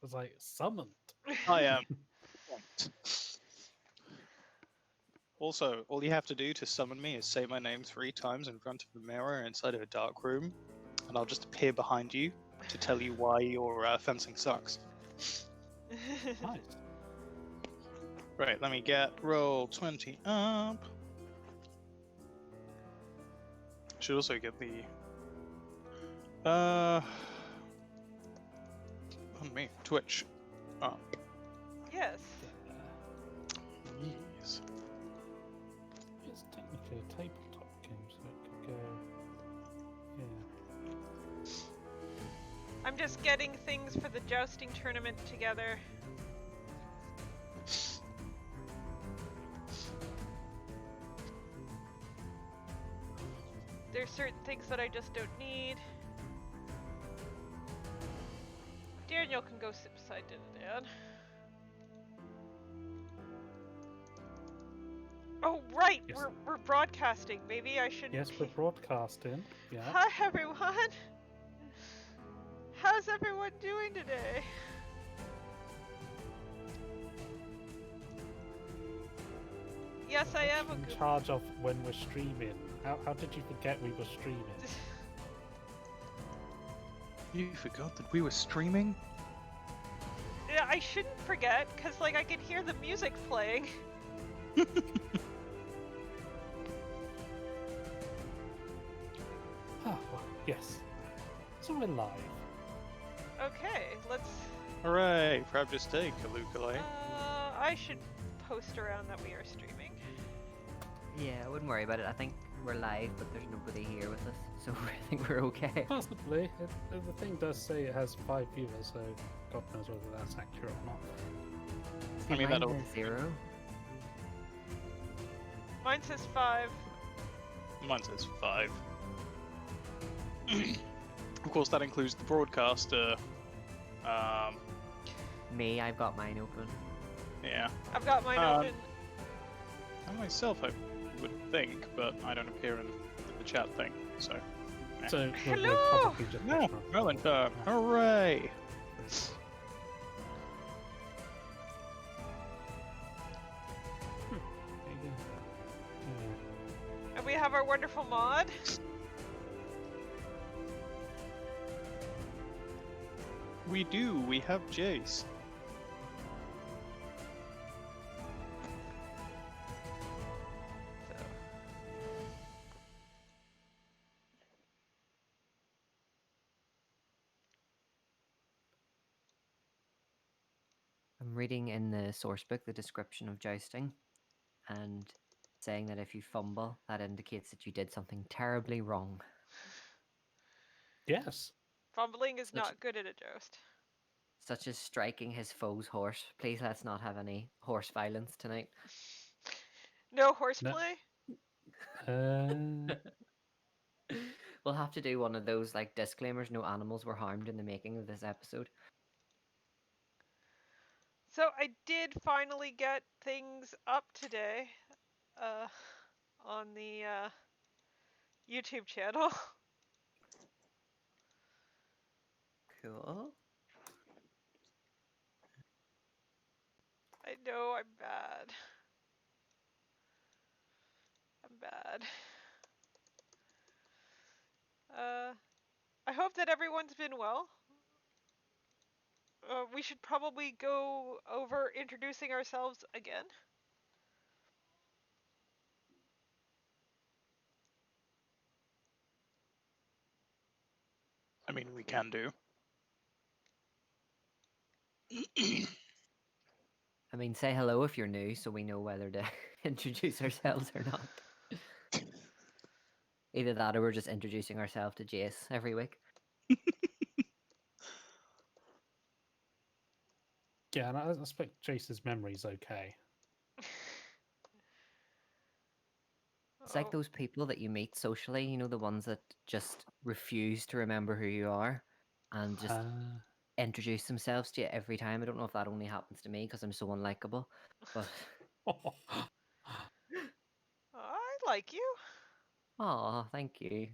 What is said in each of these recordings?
was like, summoned. I am. Also, all you have to do to summon me is say my name 3 times in front of a mirror inside of a dark room, and I'll just appear behind you to tell you why your fencing sucks. Nice. Right, let me get roll 20 up. Should also get the on me Twitch up. Yes. Yes. It's technically a tabletop game, so it could go. Yeah. I'm just getting things for the jousting tournament together. There's certain things that I just don't need. Daniel can go sit beside Dad. Oh right, Yes. we're broadcasting. Maybe I shouldn't. Yes, we're broadcasting. Yeah. Hi everyone. How's everyone doing today? Yes, I am a in good. charge of when we're streaming. How did you forget we were streaming? You forgot that we were streaming? Yeah, I shouldn't forget, cause like I can hear the music playing. Ah, well, yes. So we're live. Okay, let's. Hooray! Proud to stay, Kalukalei. I should post around that we are streaming. Yeah, I wouldn't worry about it. I think we're live, but there's nobody here with us, so I think we're okay. Possibly. The thing does say it has 5 viewers, so God knows whether that's accurate or not. I mean, Mine that'll- says 0. Mine says 5. Mine says 5. Of course, that includes the broadcaster. Me, I've got mine open. Yeah. I've got mine open. And myself, I would think, but I don't appear in the chat thing, so. So we're Hello! probably just No, Melon time. Hooray! There you go. And we have our wonderful mod. We do, we have Jace. So. I'm reading in the source book the description of jousting, and saying that if you fumble, that indicates that you did something terribly wrong. Yes. Fumbling is Such- not good at a joust. Such as striking his foe's horse. Please let's not have any horse violence tonight. No horseplay? No. We'll have to do one of those like disclaimers, no animals were harmed in the making of this episode. So I did finally get things up today on the YouTube channel. Cool. I know I'm bad. I'm bad. I hope that everyone's been well. We should probably go over introducing ourselves again. I mean, we can do. I mean, say hello if you're new so we know whether to introduce ourselves or not. Either that or we're just introducing ourselves to Jace every week. Yeah, and I expect Jace's memory's okay. It's like those people that you meet socially, you know, the ones that just refuse to remember who you are and just introduce themselves to you every time. I don't know if that only happens to me because I'm so unlikable, but I like you. oh, thank you.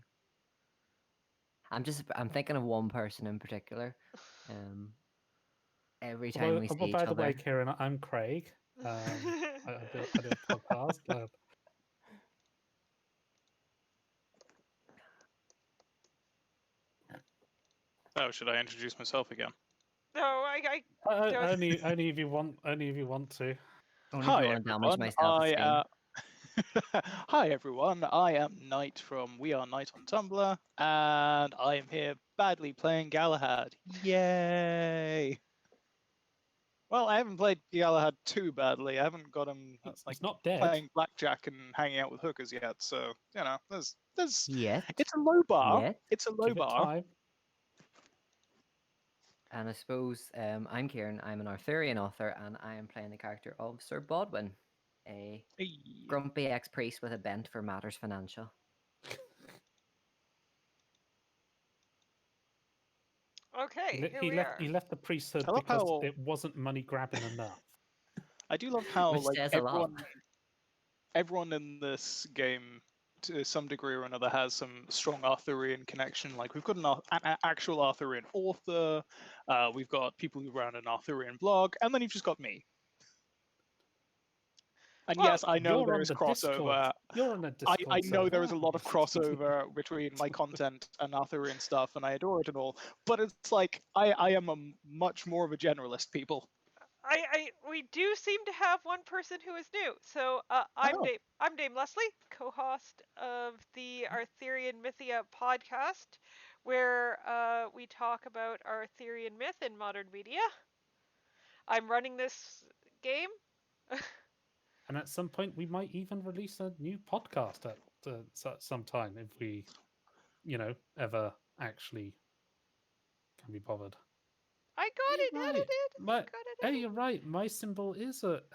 I'm thinking of one person in particular. every time we see each by the way, other. Kieran, I'm Craig. I do a podcast. Oh, should I introduce myself again? No, I don't. Only if you want. Only if you want to. Only if Hi you want to damage everyone. my self-esteem. Hi everyone. I am Knight from We Are Knight on Tumblr, and I am here badly playing Galahad. Yay! Well, I haven't played Galahad too badly. I haven't got him He's not dead. playing blackjack and hanging out with hookers yet. So there's Yet. it's a low bar. Yet. It's a low Give it bar. time. And I suppose I'm Kieran. I'm an Arthurian author, and I am playing the character of Sir Bodwin, a grumpy ex-priest with a bent for matters financial. Okay, here we are. He left the priesthood I love because how- it wasn't money grabbing enough. I do love how Which like says a lot. everyone in this game to some degree or another has some strong Arthurian connection. Like we've got an actual Arthurian author, we've got people who run an Arthurian blog, and then you've just got me. And Well, yes, I know You're there on is the crossover. Discord. You're on a Discord. I know there is a server. lot of crossover between my content and Arthurian stuff, and I adore it and all. But it's like I am a much more of a generalist, people. We do seem to have one person who is new. So I'm Oh. Dame Leslie, co-host of the Arthurian Mythia Podcast, where we talk about Arthurian myth in modern media. I'm running this game. And at some point, we might even release a new podcast at some time if we, ever actually can be bothered. I got it Right. edited. Hey, you're right. My symbol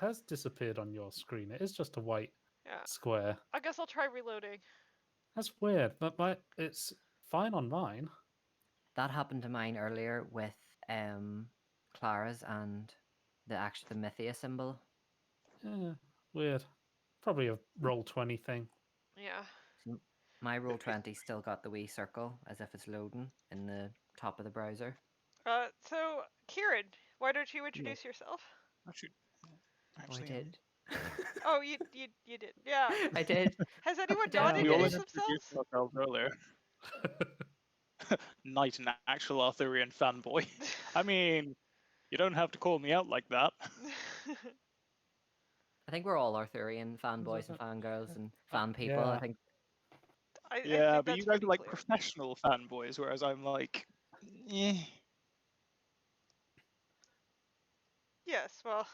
has disappeared on your screen. It is just a white Yeah. square. I guess I'll try reloading. That's weird, but it's fine on mine. That happened to mine earlier with Clara's and the Mythia symbol. Yeah, weird. Probably a Roll20 thing. Yeah. So my Roll20 still got the wee circle as if it's loading in the top of the browser. So Kieran, why don't you introduce yourself? Actually, I did. Oh, you did. Yeah. I did. Has anyone Yeah, not we we all introduced introduced themselves? ourselves earlier. Knight, an actual Arthurian fanboy. I mean, you don't have to call me out like that. I think we're all Arthurian fanboys and fangirls and fan people. Yeah. I think I Yeah, think but you that's guys are pretty like clear. professional fanboys, whereas I'm like, eh. Yes, well,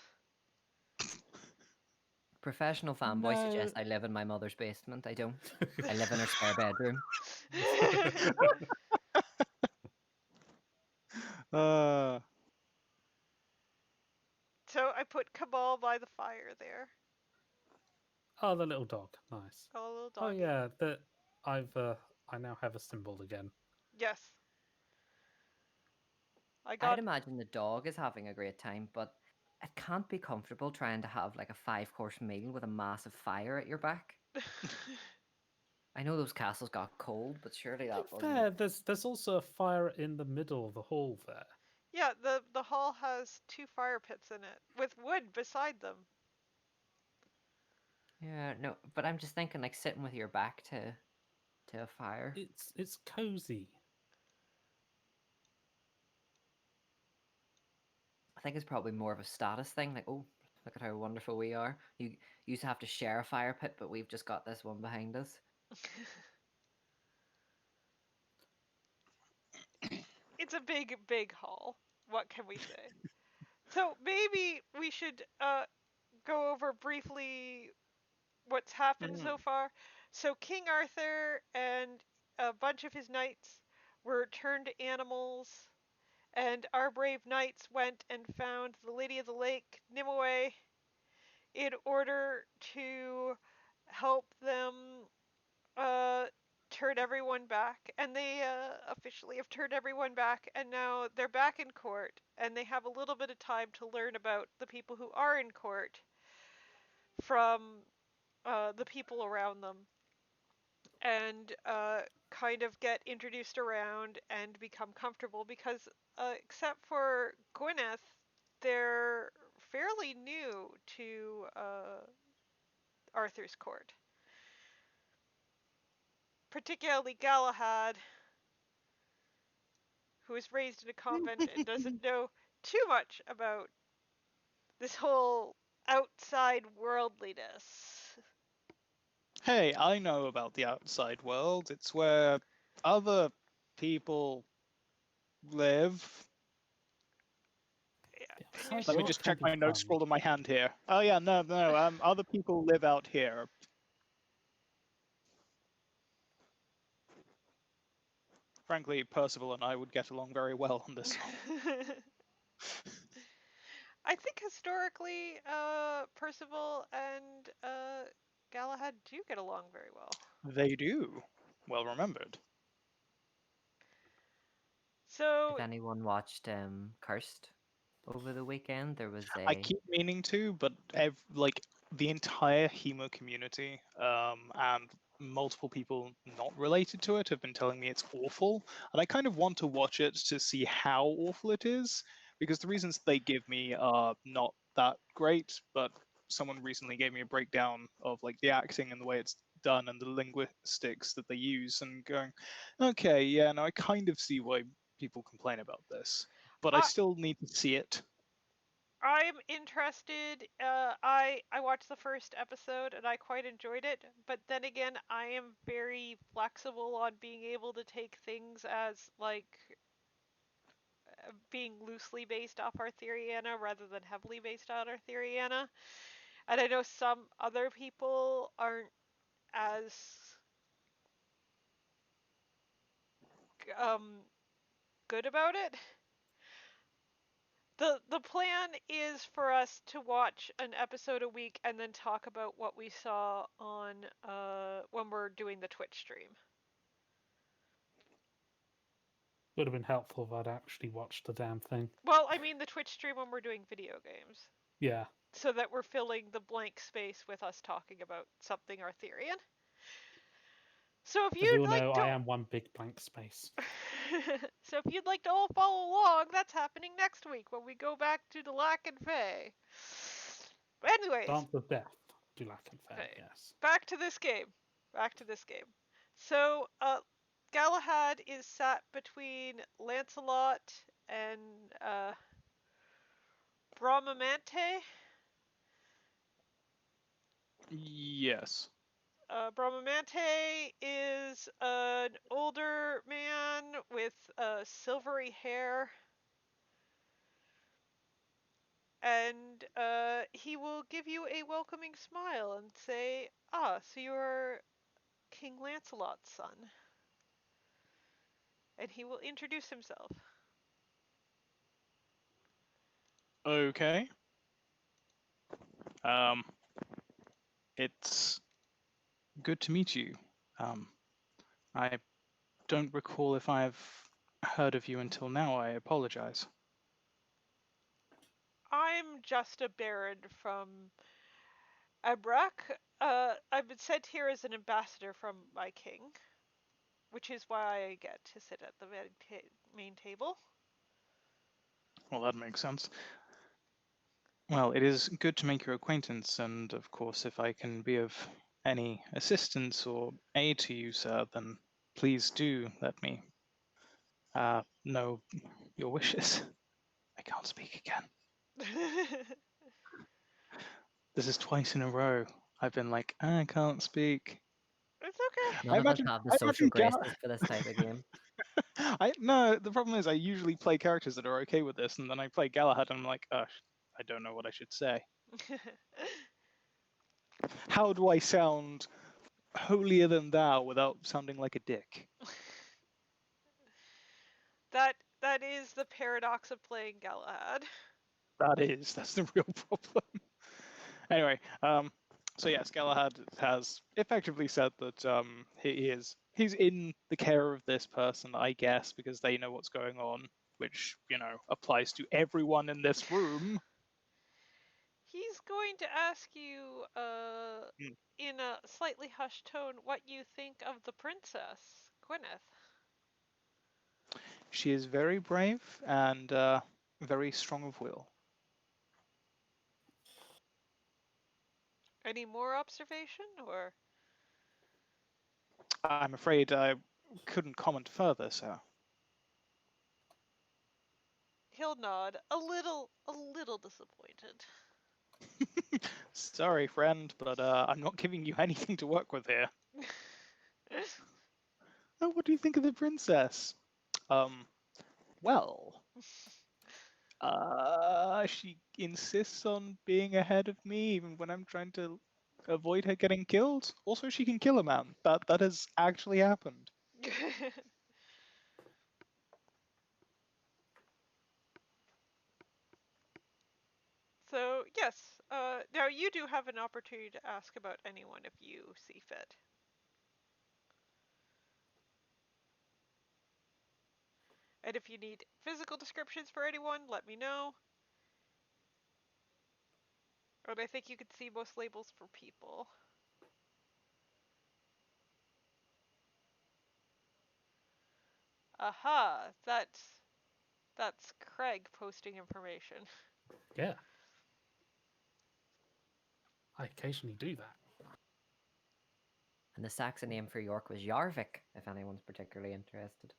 professional fanboy No. suggests I live in my mother's basement. I don't. I live in her spare bedroom. so I put Cabal by the fire there. Oh, the little dog. Nice. Oh, little Oh doggy. yeah, I now have a symbol again. Yes. I I'd got. imagine the dog is having a great time, but it can't be comfortable trying to have like a 5-course meal with a massive fire at your back. I know those castles got cold, but surely that wasn't. Fair. There's also a fire in the middle of the hall there. Yeah, the hall has 2 fire pits in it with wood beside them. Yeah, no, but I'm just thinking like sitting with your back to a fire. It's cozy. I think it's probably more of a status thing. Like, oh, look at how wonderful we are. You used to have to share a fire pit, but we've just got this one behind us. It's a big hall. What can we say? So maybe we should go over briefly what's happened so far. So King Arthur and a bunch of his knights were turned animals, and our brave knights went and found the Lady of the Lake, Nimue, in order to help them turn everyone back. And they officially have turned everyone back, and now they're back in court, and they have a little bit of time to learn about the people who are in court from the people around them, and kind of get introduced around and become comfortable, because except for Gyneth, they're fairly new to Arthur's court. Particularly Galahad, who was raised in a convent and doesn't know too much about this whole outside worldliness. Hey, I know about the outside world. It's where other people live. Yeah, The and you're outside Let me world just can check be my notes fun. scrolled on my hand here. Oh yeah, no. Other people live out here. Frankly, Percival and I would get along very well on this one. I think historically, Percival and Galahad do get along very well. They do. Well remembered. So, If anyone watched Cursed over the weekend, there was I a keep meaning to, but like the entire Hemo community and multiple people not related to it have been telling me it's awful, and I kind of want to watch it to see how awful it is, because the reasons they give me are not that great, but someone recently gave me a breakdown of like the acting and the way it's done and the linguistics that they use, and going, okay, yeah, no, I kind of see why people complain about this, but I I still need to see it. I'm interested. I watched the first episode and I quite enjoyed it, but then again, I am very flexible on being able to take things as like being loosely based off Arthuriana rather than heavily based on Arthuriana. And I know some other people aren't as um good about it. The plan is for us to watch an episode a week and then talk about what we saw on when we're doing the Twitch stream. Would have been helpful if I'd actually watched the damn thing. Well, I mean the Twitch stream when we're doing video games. Yeah. So that we're filling the blank space with us talking about something Arthurian. So if As you you'd all like know, to I am one big blank space. So if you'd like to all follow along, that's happening next week when we go back to the Lack and Fey. Anyways, Dance of Death. Do lack and fair, okay, yes. back to this game. Back to this game. So, Galahad is sat between Lancelot and Bramamante. Yes. Bramamante is an older man with silvery hair, and he will give you a welcoming smile and say, "Ah, so you're King Lancelot's son." And he will introduce himself. Okay. Um, it's good to meet you. I don't recall if I've heard of you until now. I apologize. I'm just a baron from Abrak. I've been sent here as an ambassador from my king, which is why I get to sit at the main table. Well, that makes sense. Well, it is good to make your acquaintance, and of course, if I can be of any assistance or aid to you, sir, then please do let me know your wishes. I can't speak again. This is twice in a row. I've been like, I can't speak. It's okay. none of us have the I social imagine graces for this type of game. no, the problem is I usually play characters that are okay with this, and then I play Galahad, and I'm like, I don't know what I should say. How do I sound holier than thou without sounding like a dick? that is the paradox of playing Galahad. That's the real problem. Anyway, so yes, Galahad has effectively said that he's in the care of this person, I guess, because they know what's going on, which, applies to everyone in this room. He's going to ask you, Hmm. in a slightly hushed tone, what you think of the princess, Gyneth. She is very brave and very strong of will. Any more observation, or I'm afraid I couldn't comment further, sir. he'll nod, a little disappointed. Sorry, friend, but I'm not giving you anything to work with here. Oh, what do you think of the princess? Well, she insists on being ahead of me even when I'm trying to avoid her getting killed. Also, she can kill a man. That has actually happened. So, yes, now you do have an opportunity to ask about anyone if you see fit. And if you need physical descriptions for anyone, let me know. And I think you could see most labels for people. Aha, that's Craig posting information. Yeah. I occasionally do that. And the Saxon name for York was Jarvik, if anyone's particularly interested.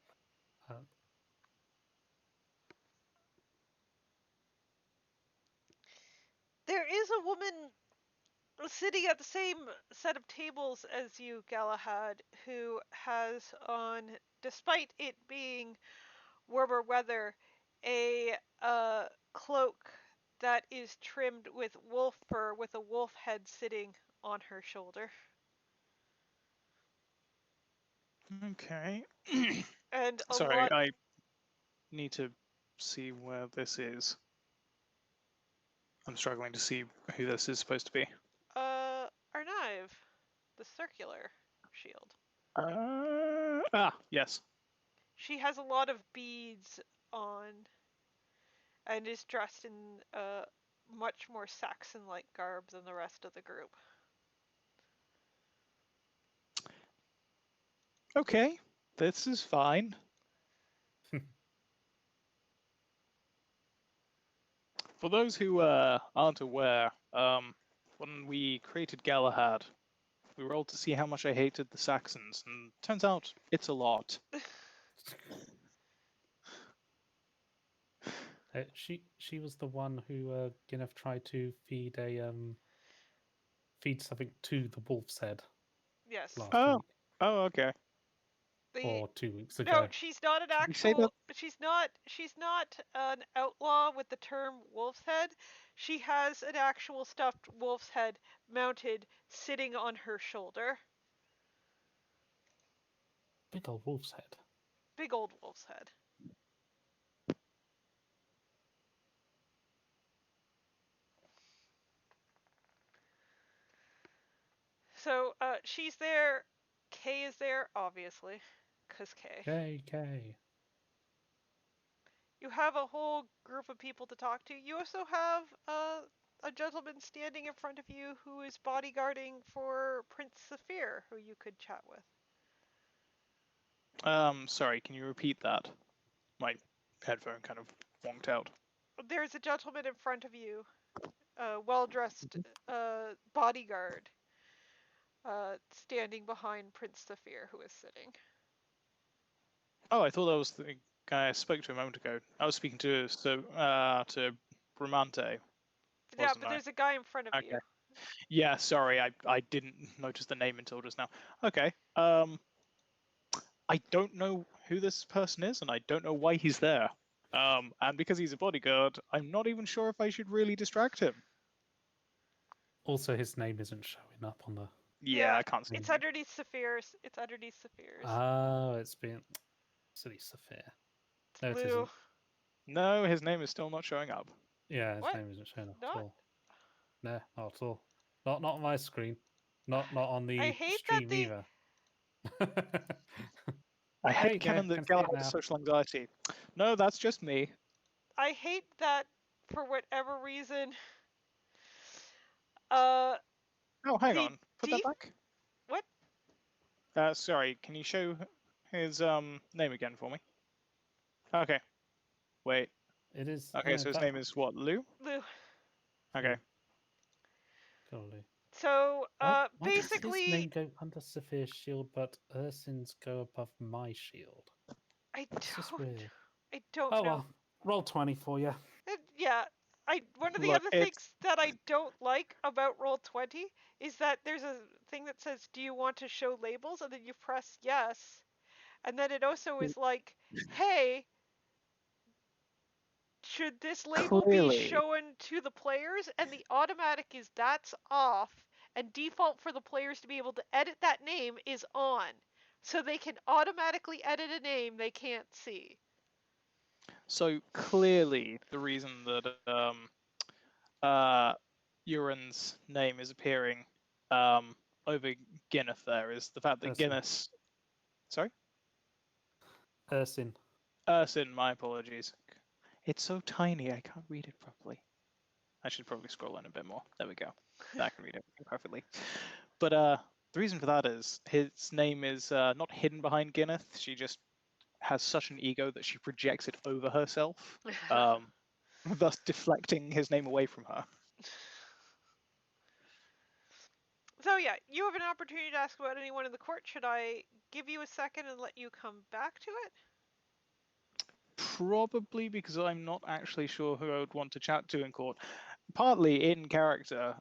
There is a woman sitting at the same set of tables as you, Galahad, who has on, despite it being warmer weather, a cloak that is trimmed with wolf fur with a wolf head sitting on her shoulder. Okay. And a Sorry, lot. I need to see where this is. I'm struggling to see who this is supposed to be. Arnive, the circular shield. Yes. She has a lot of beads on and is dressed in much more Saxon-like garb than the rest of the group. Okay, this is fine. For those who aren't aware, when we created Galahad, we rolled to see how much I hated the Saxons, and turns out it's a lot. She was the one who Gyneth tried to feed something to the wolf's head Yes. last Oh, week oh, okay. or 2 weeks ago. No, she's not an Should we say actual. She's not an outlaw with the term wolf's head. She has an actual stuffed wolf's head mounted, sitting on her shoulder. Big old wolf's head. Big old wolf's head. So she's there. Kay is there, obviously, cause Kay. K. You have a whole group of people to talk to. You also have a gentleman standing in front of you who is bodyguarding for Prince Saphir, who you could chat with. Sorry, can you repeat that? My headphone kind of wonked out. There's a gentleman in front of you, a well-dressed bodyguard, standing behind Prince Saphir, who is sitting. Oh, I thought that was the guy I spoke to a moment ago. I was speaking to Bramante. Yeah, but there's a guy in front of you. Yeah, sorry, I didn't notice the name until just now. Okay. I don't know who this person is, and I don't know why he's there. And because he's a bodyguard, I'm not even sure if I should really distract him. Also, his name isn't showing up on the. Yeah, I can't see. It's underneath Saphir's. It's underneath Saphir's. Oh, it's been silly Saphir. No, it Lou. isn't. No, his name is still not showing up. Yeah, his What? name isn't showing up Not? at all. No, not at all. Not on my screen. Not on the I hate stream that either. I Hey, hate canon can that see it Galahad now. has social anxiety. No, that's just me. I hate that for whatever reason. Oh, hang The on. Put that back. What? Sorry, can you show his name again for me? Okay. Wait. It is. Okay, so his name is what? Lou? Lou. Okay. Totally. So, Why does his basically, name go under Sophia's shield, but Ursin's go above my shield? I It's just weird. don't Oh know. well, roll 20 for you. Yeah, one of the Look, other it's things that I don't like about Roll20 is that there's a thing that says, "Do you want to show labels?" and then you press yes, and then it also is like, "Hey, should this label be clearly. shown to the players?" And the automatic is that's off, and default for the players to be able to edit that name is on, so they can automatically edit a name they can't see. So clearly, the reason that Urin's name is appearing over Gyneth there is the fact that Ursin. Gyneth. Sorry? Ursin. Ursin, my apologies. It's so tiny, I can't read it properly. I should probably scroll in a bit more. There we go. Now I can read it perfectly. But the reason for that is his name is not hidden behind Gyneth. She just has such an ego that she projects it over herself, thus deflecting his name away from her. So yeah, you have an opportunity to ask about anyone in the court. Should I give you a second and let you come back to it? Probably because I'm not actually sure who I would want to chat to in court. Partly in character,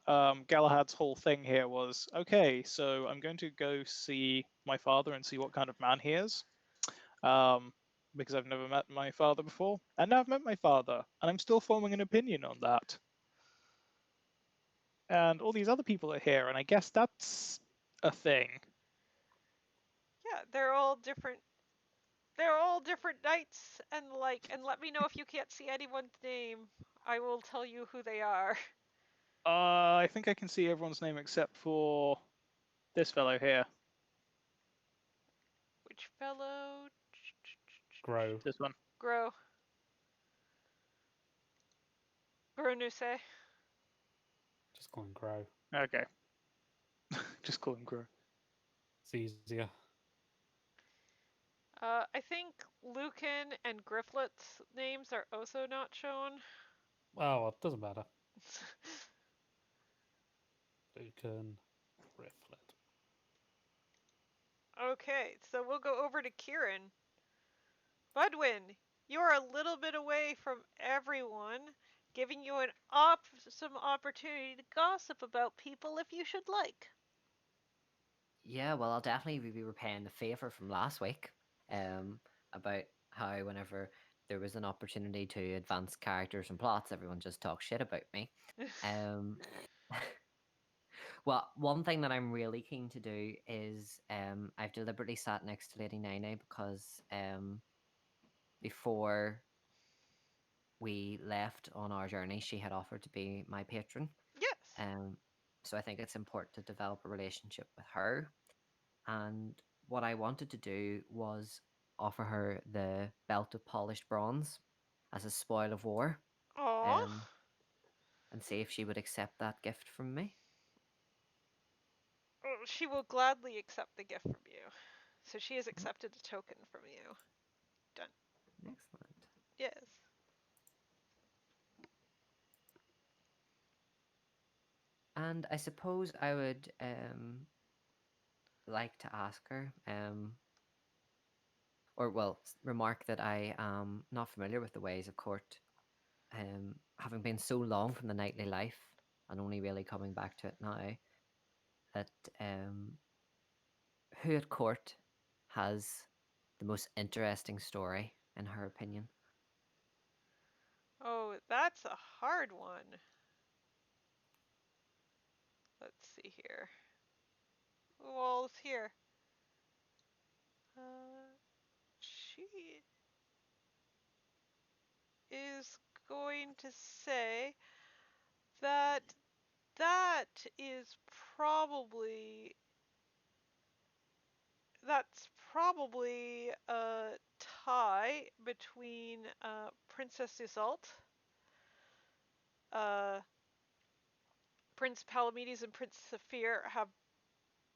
Galahad's whole thing here was, okay, so I'm going to go see my father and see what kind of man he is. Because I've never met my father before. And now I've met my father, and I'm still forming an opinion on that. And all these other people are here, and I guess that's a thing. Yeah, they're all different. They're all different knights and and let me know if you can't see anyone's name. I will tell you who they are. I think I can see everyone's name except for this fellow here. Which fellow? Grow. This one. Grow. Gronuse. Just call him Grow. Okay. Just call him Grow. It's easier. I think Lucan and Grifflet's names are also not shown. Well, it doesn't matter. Lucan, Rifflet. Okay, so we'll go over to Kieran. Budwin, you're a little bit away from everyone, giving you an some opportunity to gossip about people if you should like. Yeah, well, I'll definitely be repaying the favor from last week, about how whenever there was an opportunity to advance characters and plots, everyone just talks shit about me. Um, well, one thing that I'm really keen to do is I've deliberately sat next to Lady Nene because before we left on our journey, she had offered to be my patron. Yes. So I think it's important to develop a relationship with her. And what I wanted to do was offer her the belt of polished bronze as a spoil of war, Aww. and see if she would accept that gift from me. She will gladly accept the gift from you. So she has accepted a token from you. Done. Excellent. Yes. And I suppose I would like to ask her, or well, remark that I am not familiar with the ways of court, having been so long from the nightly life and only really coming back to it now. That who at court has the most interesting story in her opinion? Oh, that's a hard one. Let's see here. Who all is here? She is going to say that that is probably that's probably a tie between Princess Isolde, uh, Prince Palamedes and Prince Saphir have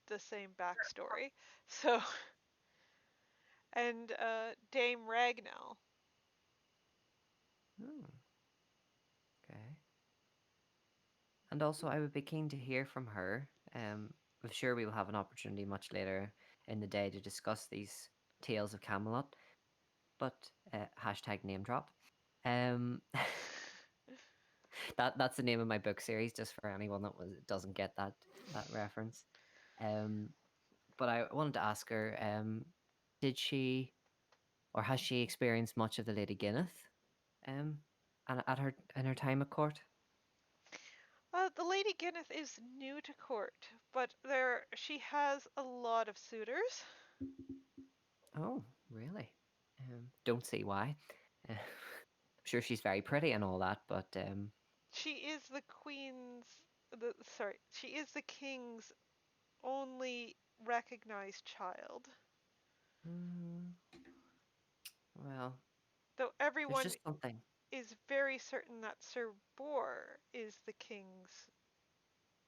the same backstory. So, and Dame Ragnell. Oh, okay. And also, I would be keen to hear from her I'm sure we will have an opportunity much later in the day to discuss these tales of Camelot. But hashtag name drop. Um, that's the name of my book series, just for anyone that doesn't get that reference. But I wanted to ask her, did she or has she experienced much of the Lady Gyneth, and at her in her time at court? The Lady Gyneth is new to court, but she has a lot of suitors. Oh, really? Don't see why. I'm sure she's very pretty and all that, but She is the she is the king's only recognized child. mm, well, Though there's everyone just something. is very certain that Sir Bor is the king's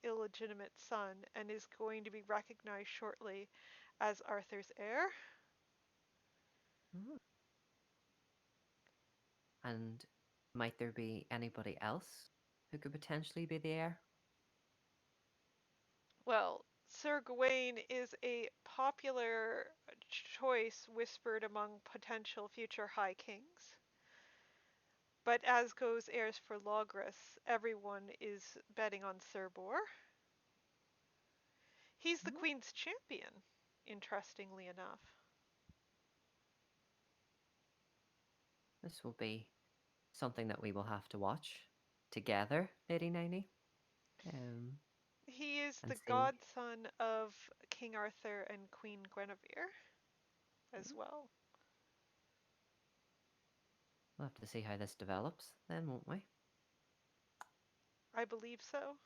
illegitimate son and is going to be recognized shortly as Arthur's heir. Mm. And might there be anybody else who could potentially be the heir? Well, Sir Gawain is a popular choice whispered among potential future high kings. But as goes heirs for Logres, everyone is betting on Sir Bor. He's the Mm. Queen's champion, interestingly enough. This will be something that we will have to watch together, Lady Ninety, He is and the see. godson of King Arthur and Queen Guinevere as Mm. well. We'll have to see how this develops, then, won't we? I believe so.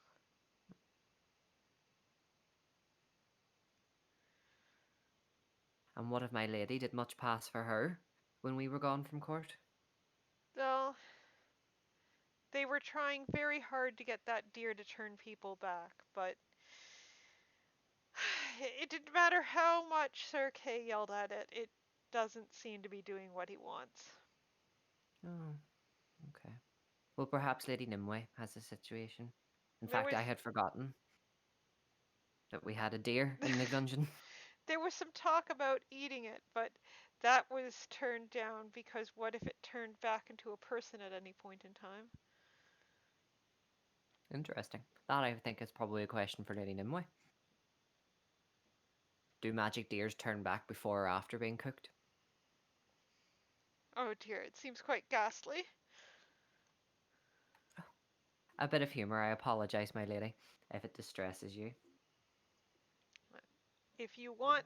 And what of my lady? Did much pass for her when we were gone from court? Well, they were trying very hard to get that deer to turn people back, but it didn't matter how much Sir Kay yelled at it, it doesn't seem to be doing what he wants. Oh, okay. Well, perhaps Lady Nimue has a situation. In There fact, was I had forgotten that we had a deer in the dungeon. there was some talk about eating it, but that was turned down because what if it turned back into a person at any point in time? Interesting. That I think is probably a question for Lady Nimue. Do magic deers turn back before or after being cooked? Oh dear, it seems quite ghastly. A bit of humour. I apologise, my lady, if it distresses you. If you want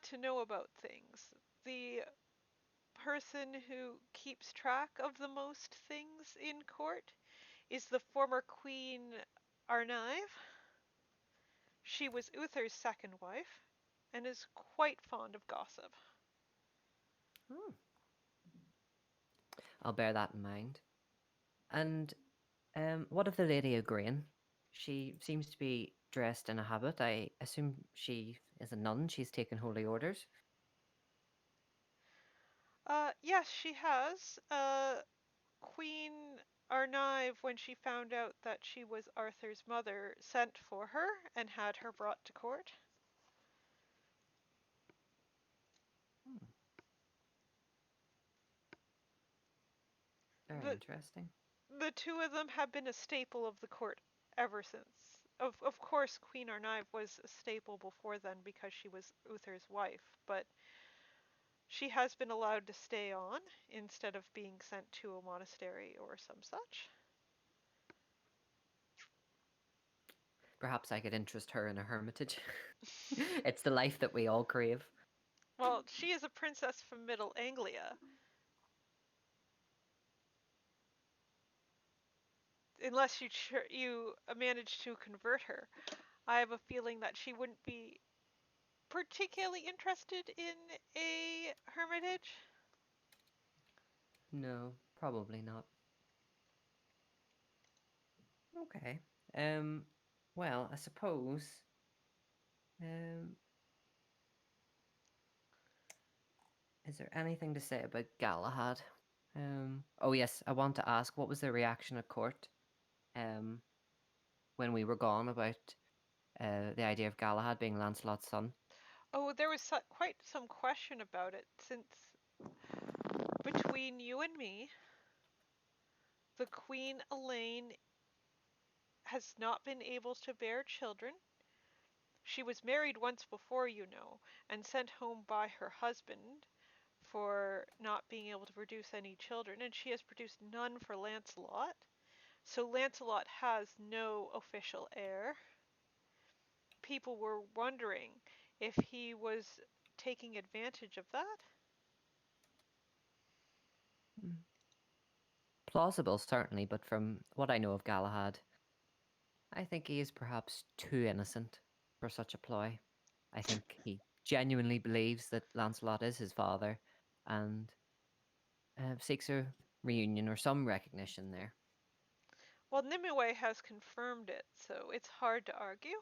to know about things, the person who keeps track of the most things in court is the former Queen Arnive. She was Uther's second wife and is quite fond of gossip. Hmm. I'll bear that in mind. And what of the Lady Igraine? She seems to be dressed in a habit. I assume she is a nun. She's taken holy orders. Yes, she has. Queen Arnive, when she found out that she was Arthur's mother, sent for her and had her brought to court. Hmm. Very The interesting. the two of them have been a staple of the court ever since. Of course, Queen Arnive was a staple before then because she was Uther's wife, but she has been allowed to stay on instead of being sent to a monastery or some such. Perhaps I could interest her in a hermitage. It's the life that we all crave. Well, she is a princess from Middle Anglia. Unless you manage to convert her, I have a feeling that she wouldn't be particularly interested in a hermitage. No, probably not. Okay. Um. Well, I suppose. Um. Is there anything to say about Galahad? Oh yes, I want to ask, what was the reaction at court? Um. when we were gone about the idea of Galahad being Lancelot's son? Oh, there was quite some question about it, since between you and me, the Queen Elaine has not been able to bear children. She was married once before, you know, and sent home by her husband for not being able to produce any children, and she has produced none for Lancelot. So Lancelot has no official heir. People were wondering if he was taking advantage of that. Plausible, certainly, but from what I know of Galahad, I think he is perhaps too innocent for such a ploy. I think he genuinely believes that Lancelot is his father and seeks a reunion or some recognition there. Well, Nimue has confirmed it, so it's hard to argue.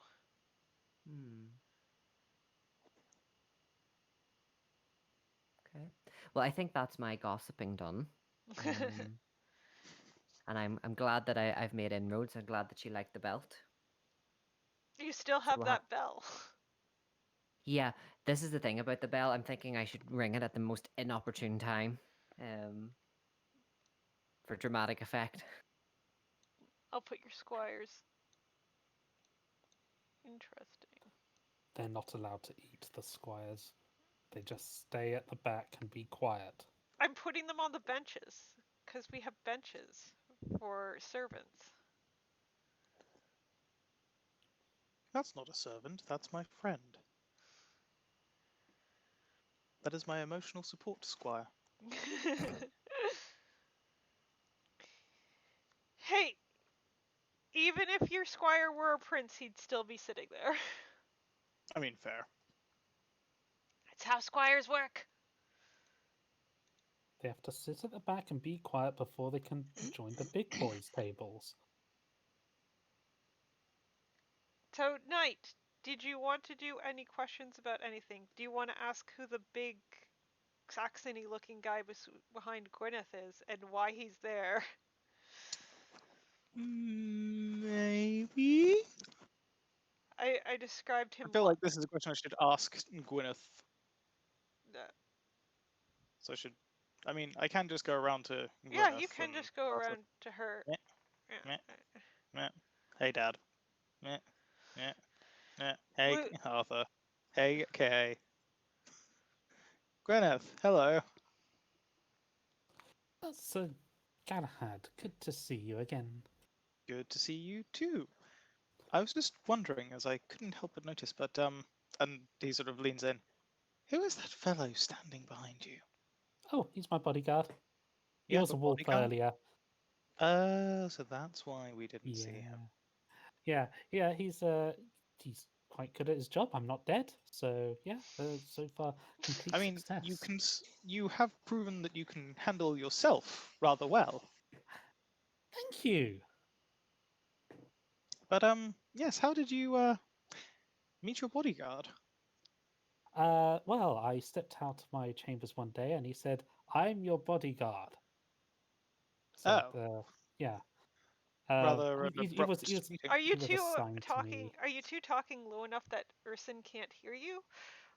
Okay. Well, I think that's my gossiping done. And I'm glad that I've made inroads. I'm glad that she liked the belt. You still So have that bell. Yeah, this is the thing about the bell. I'm thinking I should ring it at the most inopportune time, for dramatic effect. I'll put your squires. Interesting. They're not allowed to eat, the squires. They just stay at the back and be quiet. I'm putting them on the benches, because we have benches for servants. That's not a servant, that's my friend. That is my emotional support squire. Hey, even if your squire were a prince, he'd still be sitting there. I mean, fair. It's how squires work. They have to sit at the back and be quiet before they can join the big boys' tables. So, Knight, did you want to do any questions about anything? Do you want to ask who the big Saxony looking guy behind Gyneth is and why he's there? Maybe? I described him. I feel like this is a question I should ask Gyneth. So I should. I mean, I can just go around to Gyneth. Yeah, you can just go around to her. Hey, Dad. Hey, Arthur. Hey, Kay. Gyneth, hello. So, Galahad, good to see you again. Good to see you too. I was just wondering, as I couldn't help but notice, but and he sort of leans in. Who is that fellow standing behind you? Oh, he's my bodyguard. He You was have a wolf earlier. So that's why we didn't see him. Yeah, he's quite good at his job. I'm not dead, so yeah. So far, complete I mean, success. you have proven that you can handle yourself rather well. Thank you. But yes, how did you meet your bodyguard? Well, I stepped out of my chambers one day, and he said, "I'm your bodyguard." So, yeah. Rather an he abrupt was meeting. Are you was two assigned to talking? me. Are you two talking low enough that Urson can't hear you?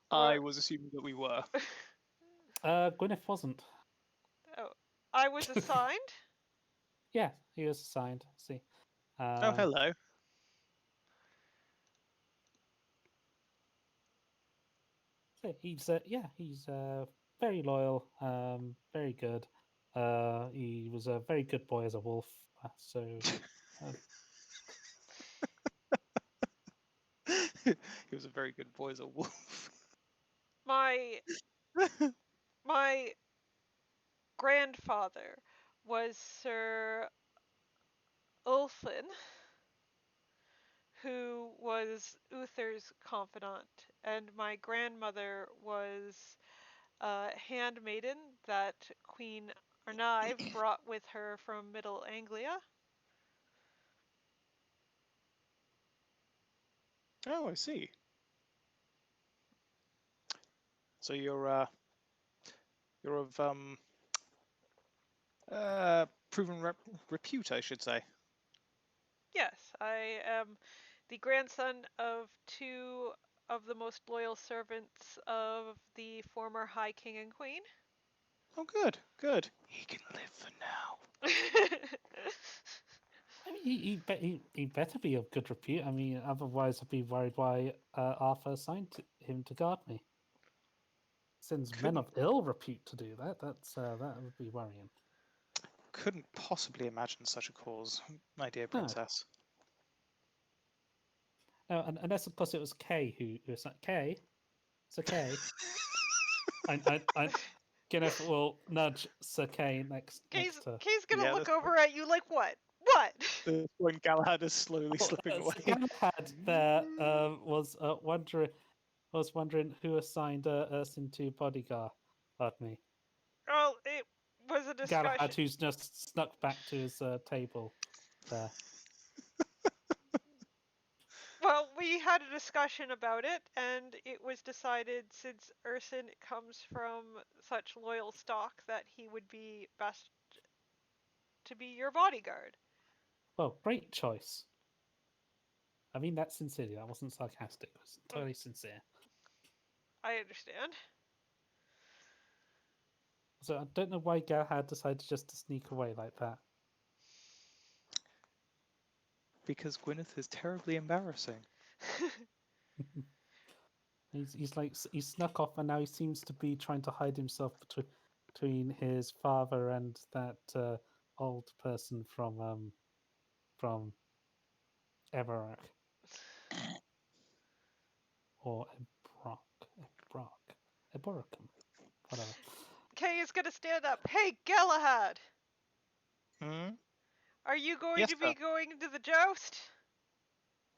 I was assuming that we were. Gyneth wasn't. Oh, I was assigned. Yeah, he was assigned. See. Oh, hello. So he's very loyal, very good. He was a very good boy as a wolf. So. He was a very good boy as a wolf. My grandfather was Sir Ulfin, who was Uther's confidant, and my grandmother was a handmaiden that Queen Arnive brought with her from Middle Anglia. Oh, I see. So you're of proven repute, I should say. Yes, I am the grandson of two of the most loyal servants of the former High King and Queen. Oh, good, good. He can live for now. I mean, he better be of good repute. I mean, otherwise I'd be worried why Arthur assigned him to guard me. Since men of ill repute to do that, that would be worrying. Couldn't possibly imagine such a cause, my dear No. princess. No, unless of course it was Kay who was like, Kay, it's okay. I Gyneth will nudge Sir Kay next to. Kay's gonna Yeah, look that's over at you like, what? What? the point Galahad is slowly slipping away. Galahad there was wondering who assigned Ersin to bodyguard me. Well, it was a discussion. Galahad, who's just snuck back to his table there. Well, we had a discussion about it, and it was decided since Ersin comes from such loyal stock that he would be best to be your bodyguard. Well, great choice. I mean that sincerely. That wasn't sarcastic. It was totally sincere. I understand. So I don't know why Galahad decided just to sneak away like that. Because Gyneth is terribly embarrassing. He's snuck off, and now he seems to be trying to hide himself between his father and that old person from Everark or Eboracum, whatever. Kay is gonna stand up. Hey, Galahad! Hmm? Are you going Yes, to be sir. going to the joust?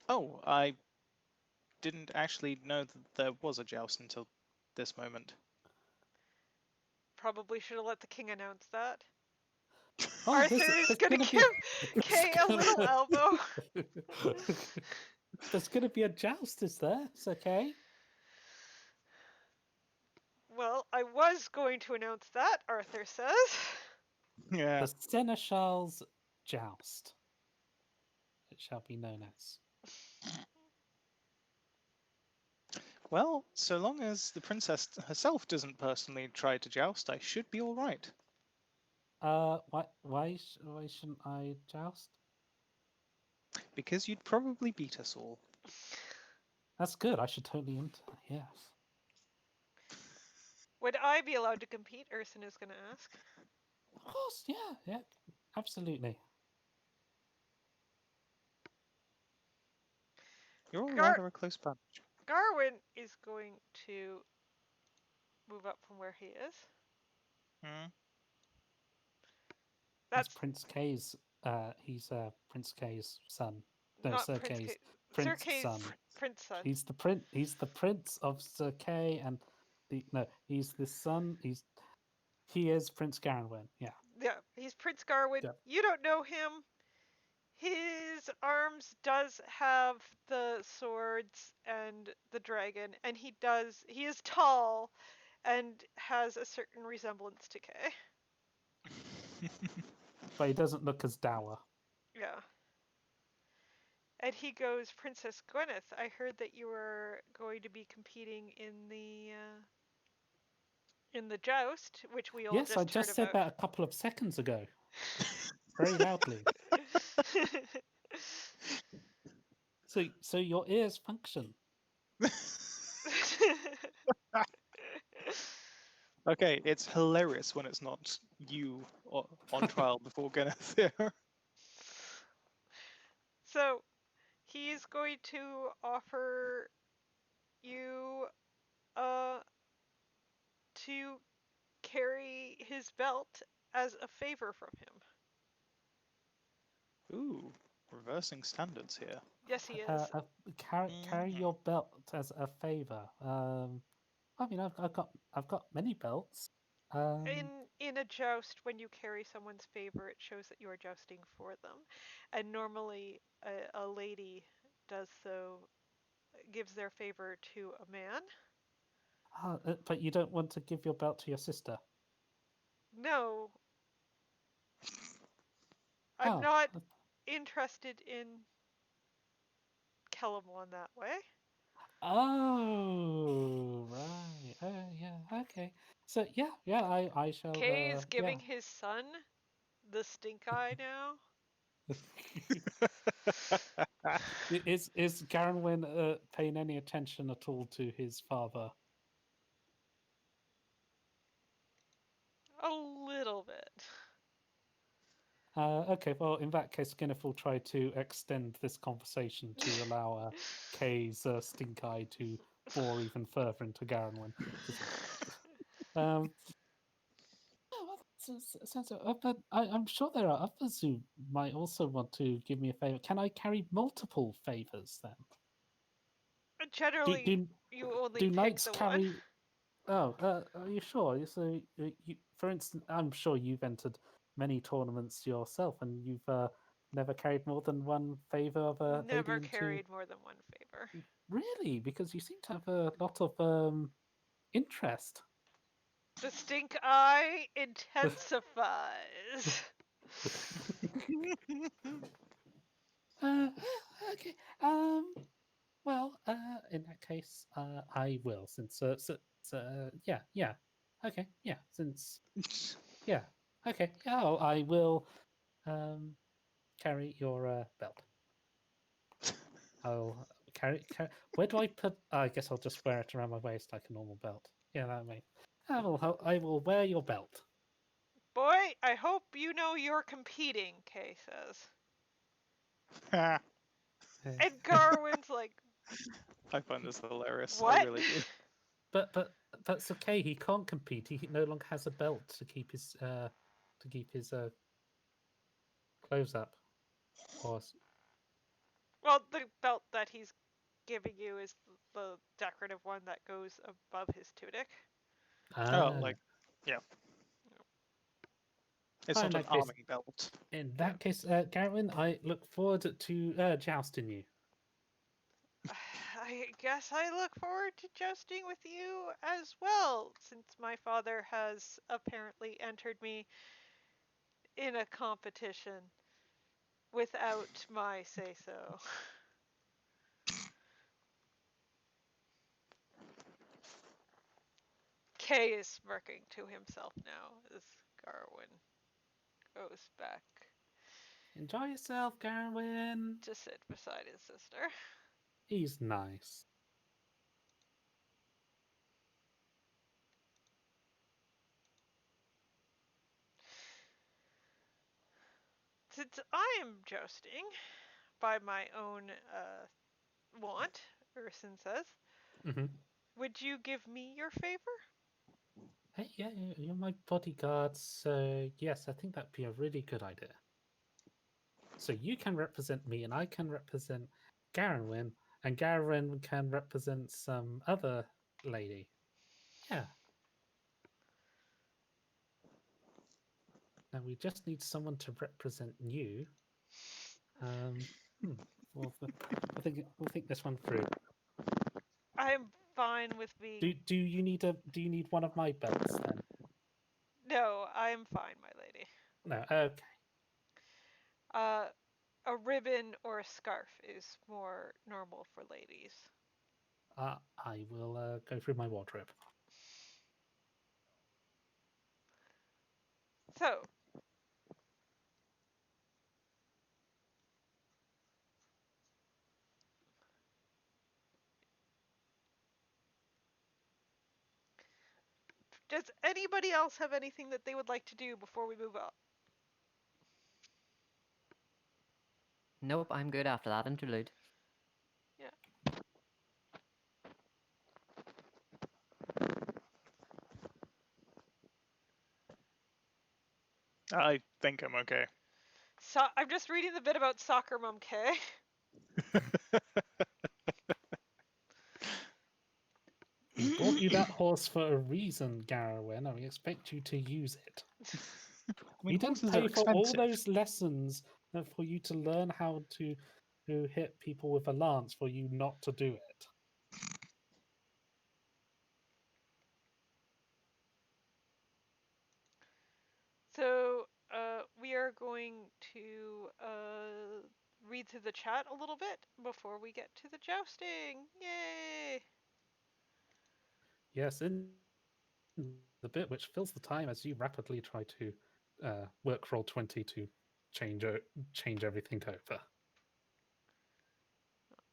Oh, I didn't actually know that there was a joust until this moment. Probably should have let the king announce that. Oh, Arthur is gonna give Kay a little elbow. There's gonna be a joust, is there? It's okay. Well, I was going to announce that, Arthur says. Yeah. The Seneschal's joust. It shall be known as. Well, so long as the princess herself doesn't personally try to joust, I should be all right. Why shouldn't I joust? Because you'd probably beat us all. That's good. I should totally enter. Yes. Would I be allowed to compete? Ersin is gonna ask. Of course. Yeah. Absolutely. You're all Gar- rather a close bunch. Garwin is going to move up from where he is. Hmm? That's That's Prince Kay's. He's Prince Kay's son. No, not Sir Prince Kay's Kay. Sir prince Kay's son. prince son. He's the prince. He's the prince of Sir Kay, and he's the son. He is Prince Garenwen. Yeah. Yeah, he's Prince Garwin. Yep. You don't know him. His arms does have the swords and the dragon, and he is tall and has a certain resemblance to Kay. But he doesn't look as dour. Yeah. And he goes, Princess Gyneth, I heard that you were going to be competing in the joust, which we all Yes, I just heard said about. that a couple of seconds ago. Very loudly. So your ears function. Okay, it's hilarious when it's not you on trial before Gyneth here. So he's going to offer you to carry his belt as a favor from him. Ooh, reversing standards here. Yes, he is. Carry your belt as a favor. I mean, I've got many belts. In a joust, when you carry someone's favor, it shows that you are jousting for them, and normally a lady does so, gives their favor to a man. But you don't want to give your belt to your sister. No, I'm not in interested in Kellamon that way. Oh, right. Yeah. Okay. So yeah. I shall. Kay is giving Yeah. his son the stink eye now. Is Garenwyn paying any attention at all to his father? A little bit. Okay, well, in that case, Gyneth will try to extend this conversation to allow Kay's stink eye to bore even further into Garenwyn. Um, oh, well, sounds. But I'm sure there are others who might also want to give me a favor. Can I carry multiple favors then? Generally, Do you only do pick knights the one. carry? Oh, are you sure? So, for instance, I'm sure you've entered many tournaments yourself, and you've never carried more than one favor of a lady Never into. carried more than one favor. Really? Because you seem to have a lot of interest. The stink eye intensifies. Okay. Well, in that case, I will. Since yeah. Okay, yeah. Since yeah. Okay, yeah. I will carry your belt. I'll carry. Where do I put? I guess I'll just wear it around my waist like a normal belt. Yeah, that makes. I will wear your belt. Boy, I hope you know you're competing, Kay says. And Garwin's like, I find this hilarious. what? I really do. But that's okay. He can't compete. He no longer has a belt to keep his clothes up. Or Well, the belt that he's giving you is the decorative one that goes above his tunic. Oh, like, yeah. It's in not an that case, arming belt. in that case, Garwin, I look forward to jousting you. I guess I look forward to jousting with you as well, since my father has apparently entered me in a competition without my say-so. Kay is smirking to himself now as Garwin goes back Enjoy yourself, Garwin. to sit beside his sister. He's nice. Since I am jousting by my own want, Urson says, Mm-hmm. would you give me your favor? Hey, yeah, you're my bodyguard, so yes, I think that'd be a really good idea. So you can represent me, and I can represent Garenwyn, and Garenwyn can represent some other lady. Yeah. Now we just need someone to represent you. We'll think this one through. I'm fine with being. Do you need one of my belts then? No, I'm fine, my lady. No. Okay. A ribbon or a scarf is more normal for ladies. I will go through my wardrobe. So, does anybody else have anything that they would like to do before we move on? Nope, I'm good after that interlude. Yeah. I think I'm okay. So I'm just reading the bit about Soccer Mom K. We bought you that horse for a reason, Garenwyn, and we expect you to use it. We didn't horses are pay for all expensive. those lessons for you to learn how to hit people with a lance for you not to do it. So we are going going to read through the chat a little bit before we get to the jousting. Yay! Yes, in the bit which fills the time as you rapidly try to work Roll20 to change everything over.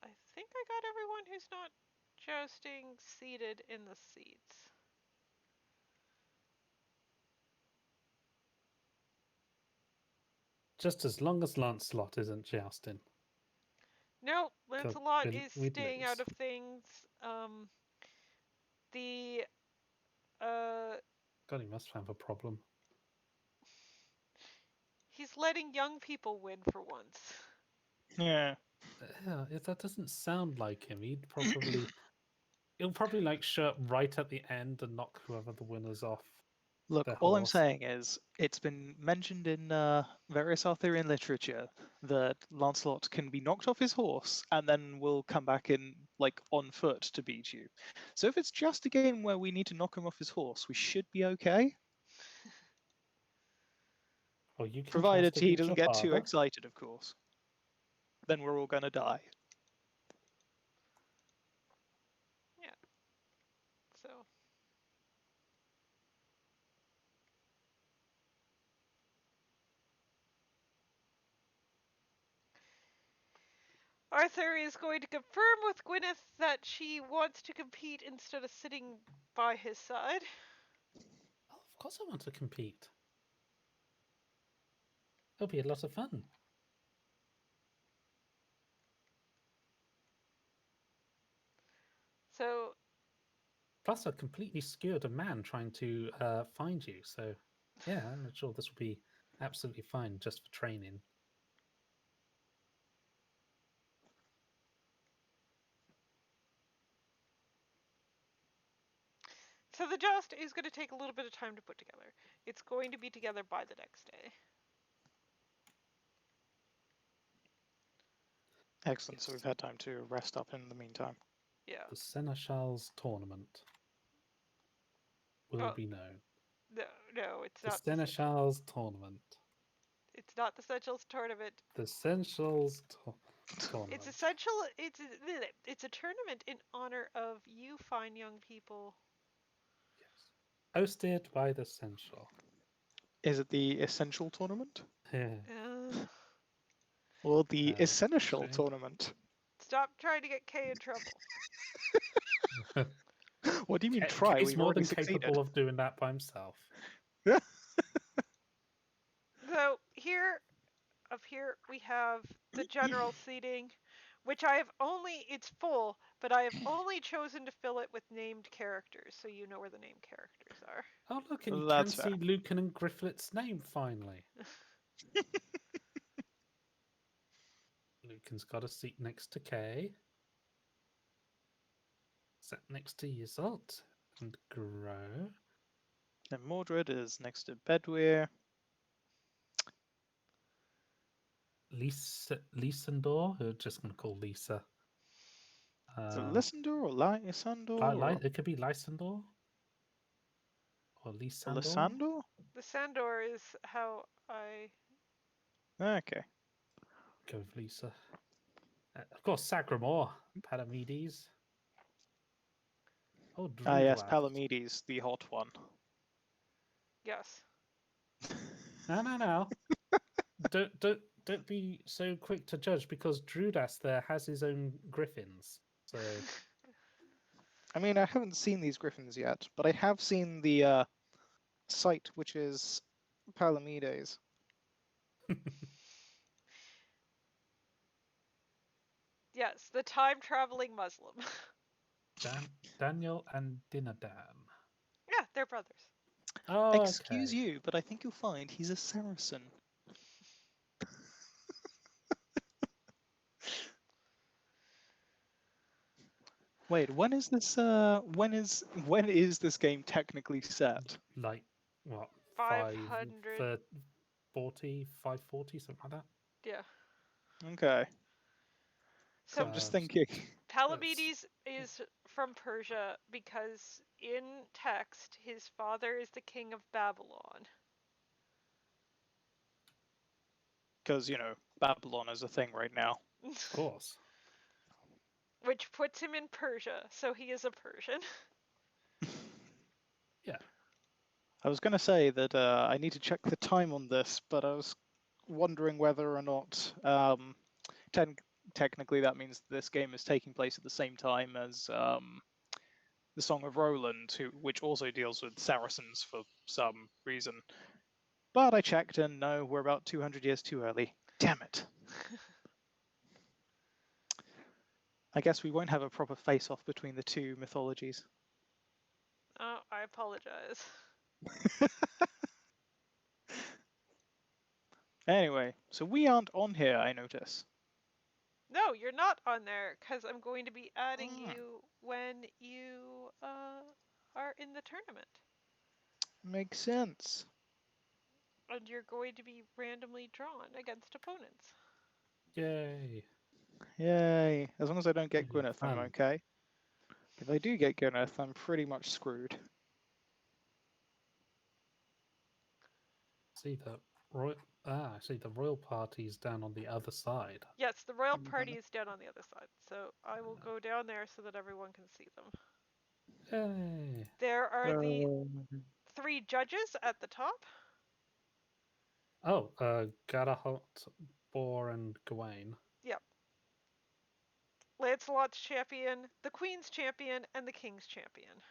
I think I got everyone who's not jousting seated in the seats. Just as long as Lancelot isn't jousting. No, Lancelot is we'd staying lose. out of things. God, he must have a problem. He's letting young people win for once. Yeah. Yeah, that doesn't sound like him. He'll probably like show up right at the end and knock whoever the winner's off. Look, their all I'm horse. saying is it's been mentioned in various Arthurian literature that Lancelot can be knocked off his horse and then will come back in like on foot to beat you. So if it's just a game where we need to knock him off his horse, we should be okay. Or you can Provided cast he against doesn't your get too father. excited, of course. Then we're all going to die. Yeah. So. Arthur is going to confirm with Gyneth that she wants to compete instead of sitting by his side. Oh, of course I want to compete. It'll be a lot of fun. So. Plus, I completely skewered a man trying to find you. So, yeah, I'm sure this will be absolutely fine just for training. So the joust is going to take a little bit of time to put together. It's going to be together by the next day. Excellent. Yes. So we've had time to rest up in the meantime. Yeah. The Seneschal's tournament will be known. No, it's The not. Seneschal's tournament. It's not the Essentials tournament. The Seneschal's tournament. It's essential. It's a tournament in honor of you fine young people. Yes. Hosted by the Essential. Is it the Essential Tournament? Yeah. Or the Essential okay. Tournament? Stop trying to get Kay in trouble. What do you mean try? He's We've more already than succeeded. capable of doing that by himself. So here we have the general seating, which I have only, it's full, but I have only chosen to fill it with named characters, so you know where the named characters are. Oh, look, and you That's can see Lucan and Grifflet's name finally. Lucan's got a seat next to Kay. Sat next to Yzult and Grow. And Mordred is next to Bedwyr. Lysandor, who we're just going to call Lisa. Is it Lysandor or Lysandor? It could be Lysandor. Or Lysandor. Lysandor? Lysandor is how I... Okay. Go with Lisa. Of course, Sagramore, Palamedes. Oh, Yes, Druidwath. Palamedes, the hot one. Yes. No. Don't be so quick to judge, because Drudas there has his own griffins. So I mean, I haven't seen these griffins yet, but I have seen the site, which is Palamedes. Yes, the time-traveling Muslim. Daniel and Dinadan. Yeah, they're brothers. Oh, Excuse you, but I think you'll find he's a Saracen. Wait, when is this? When is this game technically set? Like what? 500. 540, something like that. Yeah. Okay. So So I'm just thinking. Palamedes is from Persia because in text his father is the king of Babylon. because, Babylon is a thing right now. Of course. Which puts him in Persia, so he is a Persian. Yeah. I was going to say that I need to check the time on this, but I was wondering whether or not technically that means this game is taking place at the same time as the Song of Roland, which also deals with Saracens for some reason. But I checked, and no, we're about 200 years too early. Damn it. I guess we won't have a proper face-off between the two mythologies. Oh, I apologize. Anyway, so we aren't on here, I notice. No, you're not on there, because I'm going to be adding Ah. you when you are in the tournament. Makes sense. And you're going to be randomly drawn against opponents. Yay. Yay. As long as I don't get Maybe Gyneth, I'm fun. okay. If I do get Gyneth, I'm pretty much screwed. See the royal party's down on the other side. Yes, the royal Mhm. party is down on the other side, so I will go down there so that everyone can see them. Yay. There are the 3 judges at the top. Oh, Galahad, Boar, and Gawain. Yep. Lancelot's champion, the Queen's champion, and the King's champion.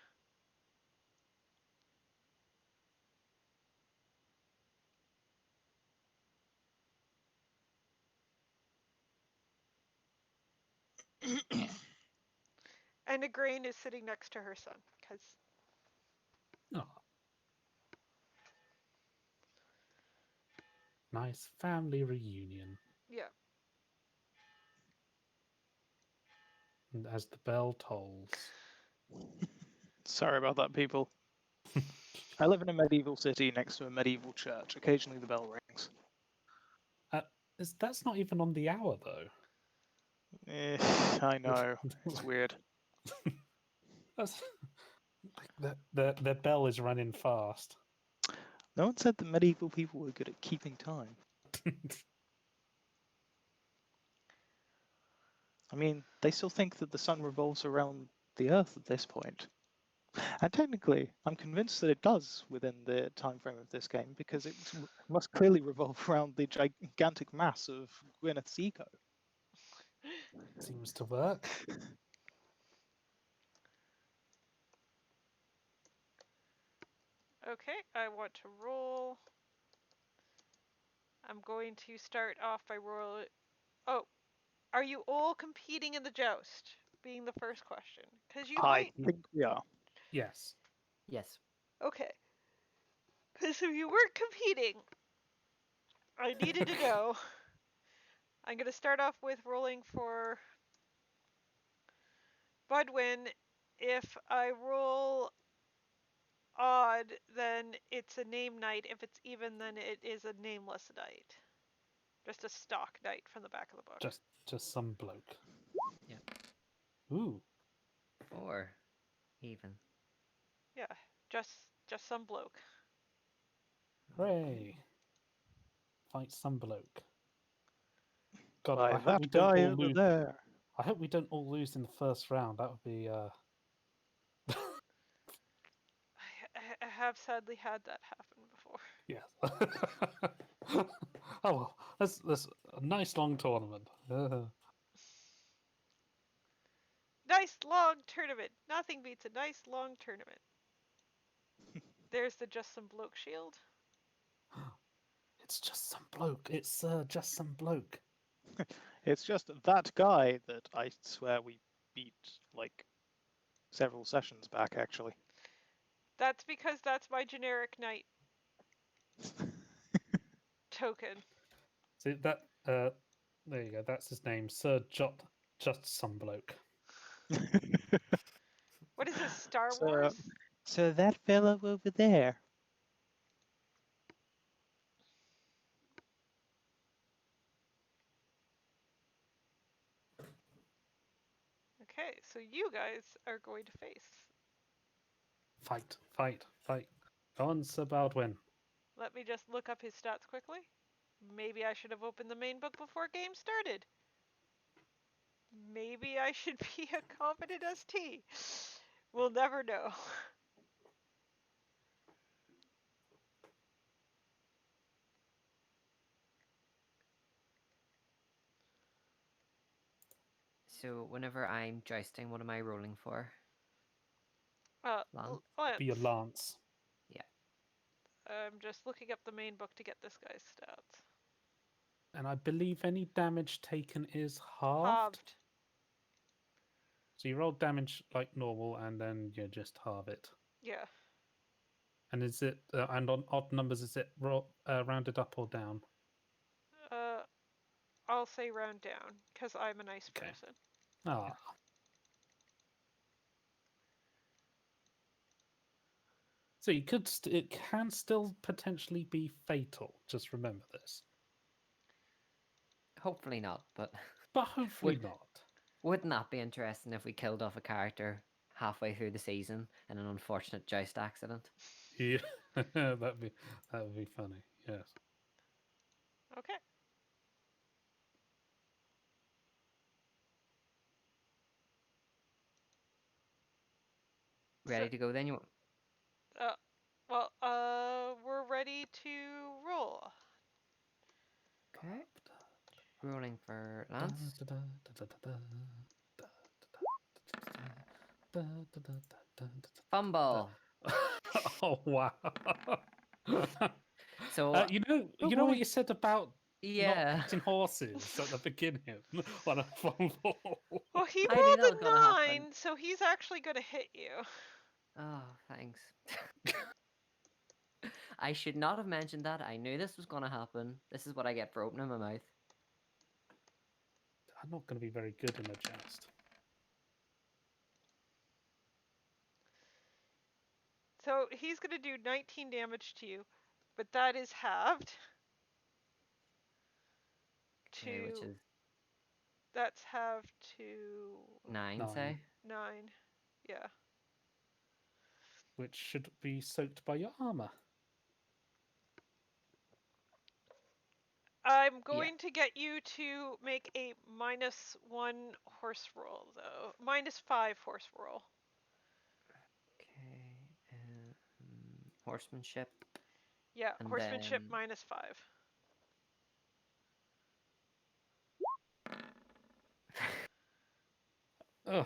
And Igraine is sitting next to her son, because Oh. Nice family reunion. yeah. And as the bell tolls. Sorry about that, people. I live in a medieval city next to a medieval church. Occasionally the bell rings. That's not even on the hour, though. I know. It's weird. That's like the bell is running fast. No one said that medieval people were good at keeping time. I mean, they still think that the sun revolves around the earth at this point. And technically, I'm convinced that it does within the time frame of this game, because it must clearly revolve around the gigantic mass of Gyneth's ego. Seems to work. Okay, I want to roll. I'm going to start off by roll. Oh, are you all competing in the joust? Being the first question, because you I might. think we are. Yes. Yes. Okay. Because if you weren't competing, I needed to know. I'm going to start off with rolling for Budwin. If I roll odd, then it's a name knight. If it's even, then it is a nameless knight. Just a stock knight from the back of the book. Just some bloke. Yeah. Ooh. Or even. Yeah, just some bloke. Hooray. Fight some bloke. God, By I hope that we don't guy all over lose. there. I hope we don't all lose in the first round. That would be I have sadly had that happen before. yes. Oh well, that's a nice long tournament. Nice long tournament. Nothing beats a nice long tournament. There's the just some bloke shield. It's just some bloke. It's just some bloke. It's just that guy that I swear we beat like several sessions back, actually. That's because that's my generic knight token. See that? There you go. That's his name, Sir Just some bloke. What is this, Star So- Wars? So that fellow over there. Okay, so you guys are going to face. Fight, fight, fight. Go on, Sir Baldwin. Let me just look up his stats quickly. Maybe I should have opened the main book before game started. Maybe I should be a competent ST. We'll never know. So whenever I'm jousting, what am I rolling for? Lance? Be a Lance. lance. Yeah. I'm just looking up the main book to get this guy's stats. And I believe any damage taken is halved. Halved. So you roll damage like normal, and then you just halve it. Yeah. And is it and on odd numbers, is it rounded up or down? I'll say round down because I'm a nice Okay. person. Ah. So you could. It can still potentially be fatal. Just remember this. Hopefully not, but But hopefully not. wouldn't that be interesting if we killed off a character halfway through the season in an unfortunate joust accident? Yeah, that would be funny. Yes. Okay. Ready to go then? You We're ready to roll. okay? Rolling for Lance. Fumble. Oh wow! So you know what you said about yeah, not getting horses at the beginning on a fumble. Well, he I knew rolled that was a gonna happen. 9, so he's actually going to hit you. Oh, thanks. I should not have mentioned that. I knew this was gonna happen. This is what I get for opening my mouth. I'm not going to be very good in a joust. So he's going to do 19 damage to you, but that is halved. Okay, which is That's halved to 9, 9. say. 9. Yeah. Which should be soaked by your armor. I'm going to get you to make a -1 horse roll, though. -5 horse roll. Okay, horsemanship. Yeah, And horsemanship then... -5. Ugh.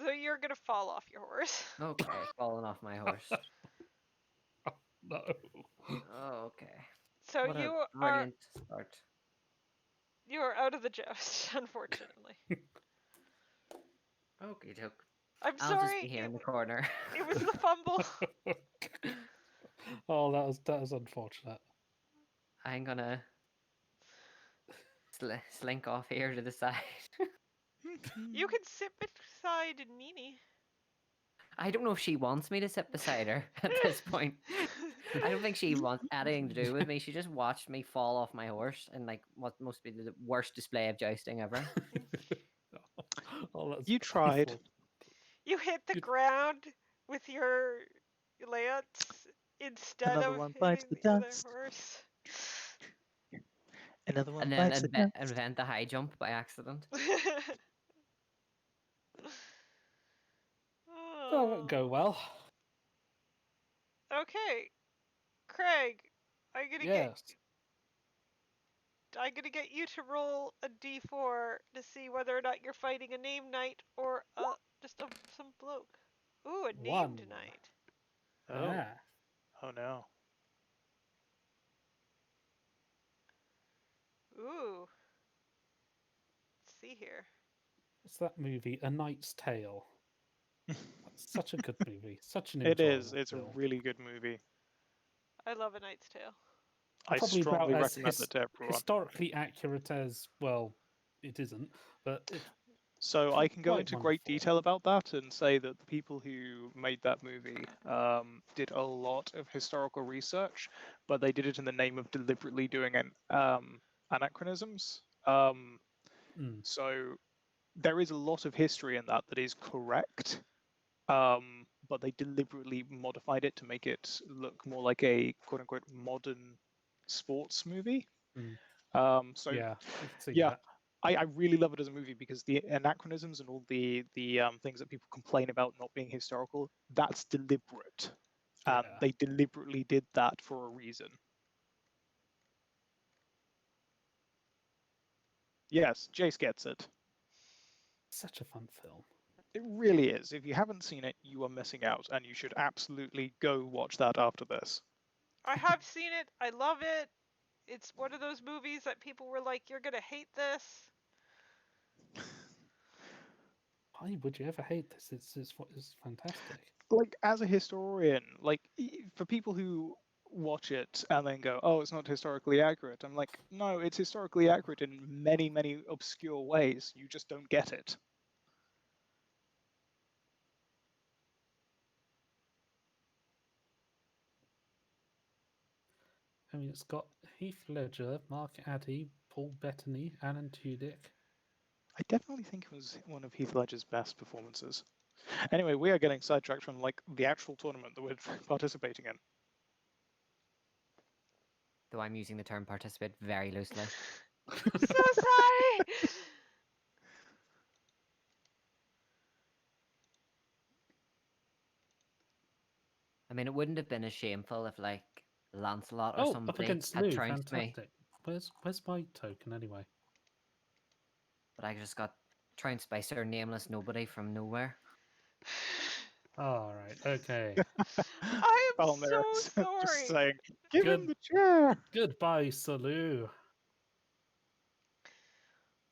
So you're gonna fall off your horse. Okay, falling off my horse. No. Oh, okay. So What a you brilliant start. you are out of the joust, unfortunately. Okay, doke. I'm I'll sorry. just be here in the corner. It was the fumble. Oh, that was unfortunate. I'm gonna slink off here to the side. You can sit beside Nini. I don't know if she wants me to sit beside her at this point. I don't think she wants anything to do with me. She just watched me fall off my horse in like what must be the worst display of jousting ever. Oh, that's You tried. painful. You hit the ground with your lance instead Another of one bites hitting the the other dust. horse. Another one And then bites the dust. invent the high jump by accident. That won't go well. Okay, Craig, I'm gonna Yes. get you to roll a d4 to see whether or not you're fighting a named knight or just some bloke. Ooh, a named 1. knight. Oh. Yeah. Oh no. Ooh. Let's see here. What's that movie? A Knight's Tale. That's such a good movie. Such an It is. enjoyable It's a film. really good movie. I love A Knight's Tale. I Probably about strongly as recommend it to everyone. historically accurate as, well, it isn't, but it's So I can go quite into great wonderful. detail about that and say that the people who made that movie did a lot of historical research, but they did it in the name of deliberately doing anachronisms. So there is a lot of history in that is correct, but they deliberately modified it to make it look more like a quote-unquote modern sports movie. So Yeah, I can see yeah, that. I really love it as a movie because the anachronisms and all the things that people complain about not being historical, that's deliberate. Yeah. They deliberately did that for a reason. Yes, Jace gets it. Such a fun film. It really is. If you haven't seen it, you are missing out, and you should absolutely go watch that after this. I have seen it. I love it. It's one of those movies that people were like, "You're gonna hate this." Why would you ever hate this? It's fantastic. Like, as a historian, like, for people who watch it and then go, oh, it's not historically accurate, I'm like, no, it's historically accurate in many, many obscure ways. You just don't get it. I mean, it's got Heath Ledger, Mark Addy, Paul Bettany, Alan Tudyk. I definitely think it was one of Heath Ledger's best performances. Anyway, we are getting sidetracked from like the actual tournament that we're participating in. Though I'm using the term participate very loosely. So sorry. I mean, it wouldn't have been as shameful if, like, Lancelot or Oh, up somebody against had Lou. trounced me, Fantastic. Where's my token anyway? but I just got trounced by Sir Nameless Nobody from nowhere. All right. Okay. I am Palmer so just sorry. saying, give him Good. the chair. Goodbye, Salou.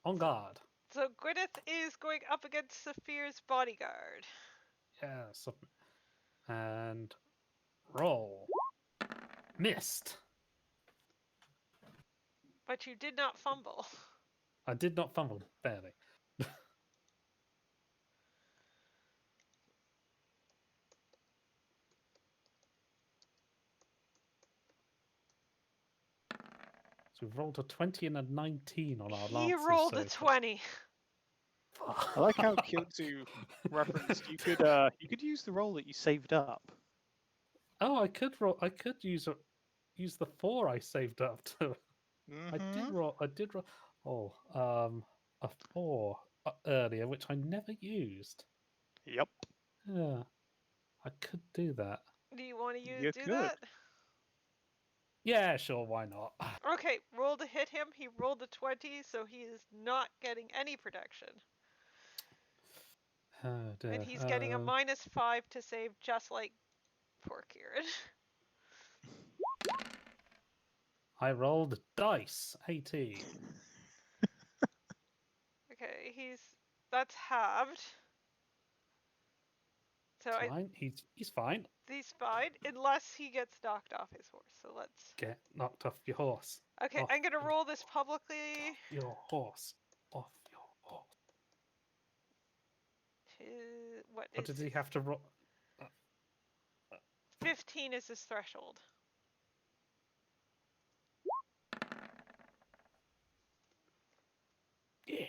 On guard. So Gyneth is going up against Saphir's bodyguard. Yes. And roll. Missed. But you did not fumble. I did not fumble, barely. So we've rolled a 20 and a 19 on our He lances rolled so a far. 20. I like how Kyoto referenced you could use the roll that you saved up. Oh, I could roll. I could use the 4 I saved up to. I did roll. Oh, a 4 earlier, which I never used. Yep. Yeah, I could do that. Do you want to You do could. that? Yeah, sure. Why not? Okay, roll to hit him. He rolled a 20, so he is not getting any protection. Oh, dear. And he's getting a -5 to save, just like poor Kieran. I rolled dice 18. Okay, that's halved. So Fine. He's fine. he's fine, unless he gets knocked off his horse. So let's. Get knocked off your horse. Okay, Off I'm gonna your- roll this publicly. Your horse. Off your horse. What What is did he have to roll? 15 is his threshold. Yeah.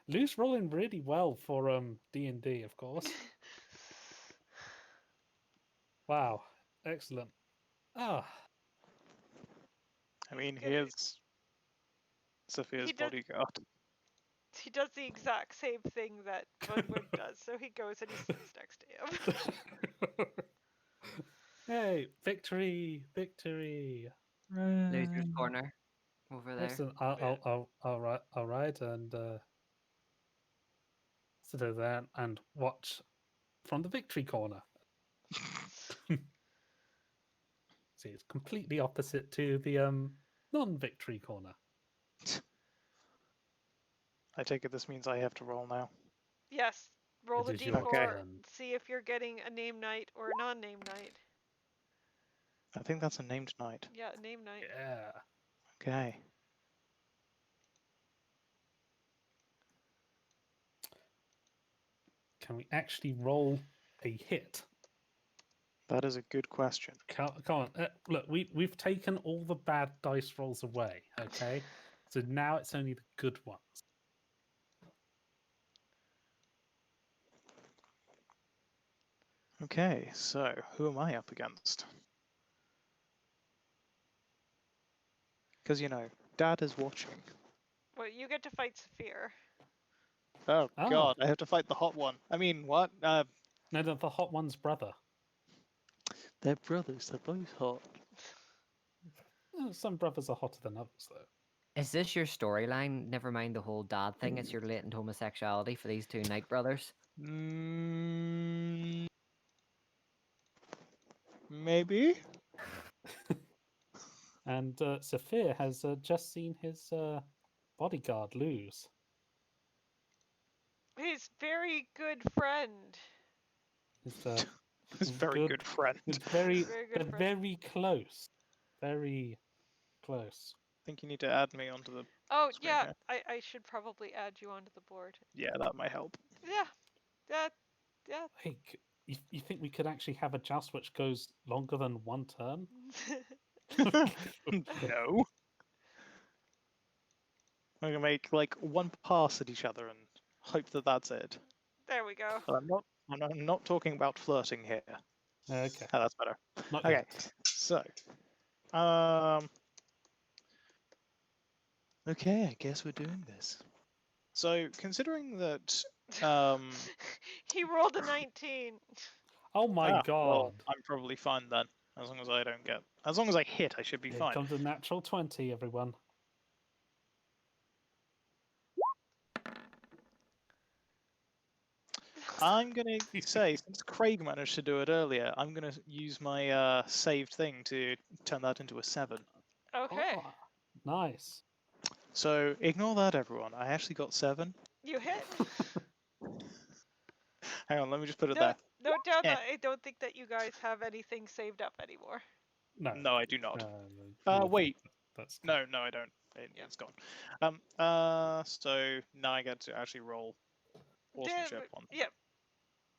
Lou's rolling really well for D&D, of course. Wow, excellent. Ah, I mean, Good. here's Sophia's bodyguard. He does the exact same thing that Blackwood does. So he goes and he sits next to him. hey, victory, victory! Loser's Corner over there. Excellent. I'll ride and sit over there and watch from the victory corner. See, it's completely opposite to the non-victory corner. I take it this means I have to roll now. Yes, roll the It is your d4. turn. See if you're getting a name knight or a non-name knight. I think that's a named knight. Yeah, a name knight. Yeah. Okay. Can we actually roll a hit? That is a good question. Come on. Look, we've taken all the bad dice rolls away, okay? So now it's only the good ones. Okay, so who am I up against? Because, Dad is watching. Well, you get to fight Saphir. Oh, Oh. God, I have to fight the hot one. I mean, what? No, the hot one's brother. They're brothers, they're both hot. Some brothers are hotter than others, though. Is this your storyline? Never mind the whole dad thing. It's your latent homosexuality for these two Night brothers. Maybe? And Saphir has just seen his bodyguard lose. His very good friend. His very good friend. It's very, Very good they're friend. very close. Very close. I think you need to add me onto the... Oh, Screen yeah, here. I should probably add you onto the board. Yeah, that might help. Yeah. Hey, you think we could actually have a joust which goes longer than one turn? No. We're gonna make like one pass at each other and hope that that's it. There we go. But I'm not talking about flirting here. Okay. Oh, that's better. Not Okay, yet. so, okay, I guess we're doing this. So, considering that, He rolled a 19. Oh my god. well, I'm probably fine then. As long as I don't get, as long as I hit, I should be Here fine. comes a natural 20, everyone. I'm gonna say, since Craig managed to do it earlier, I'm gonna use my saved thing to turn that into a 7. Okay. Oh, nice. So ignore that, everyone. I actually got 7. You hit. Hang on, let me just put it there. Note down Eh. that I don't think that you guys have anything saved up anymore. No. No, I do not. No, Wait. That's No, I don't. Yeah. It's gone. So now I get to actually roll horsemanship on. Yeah.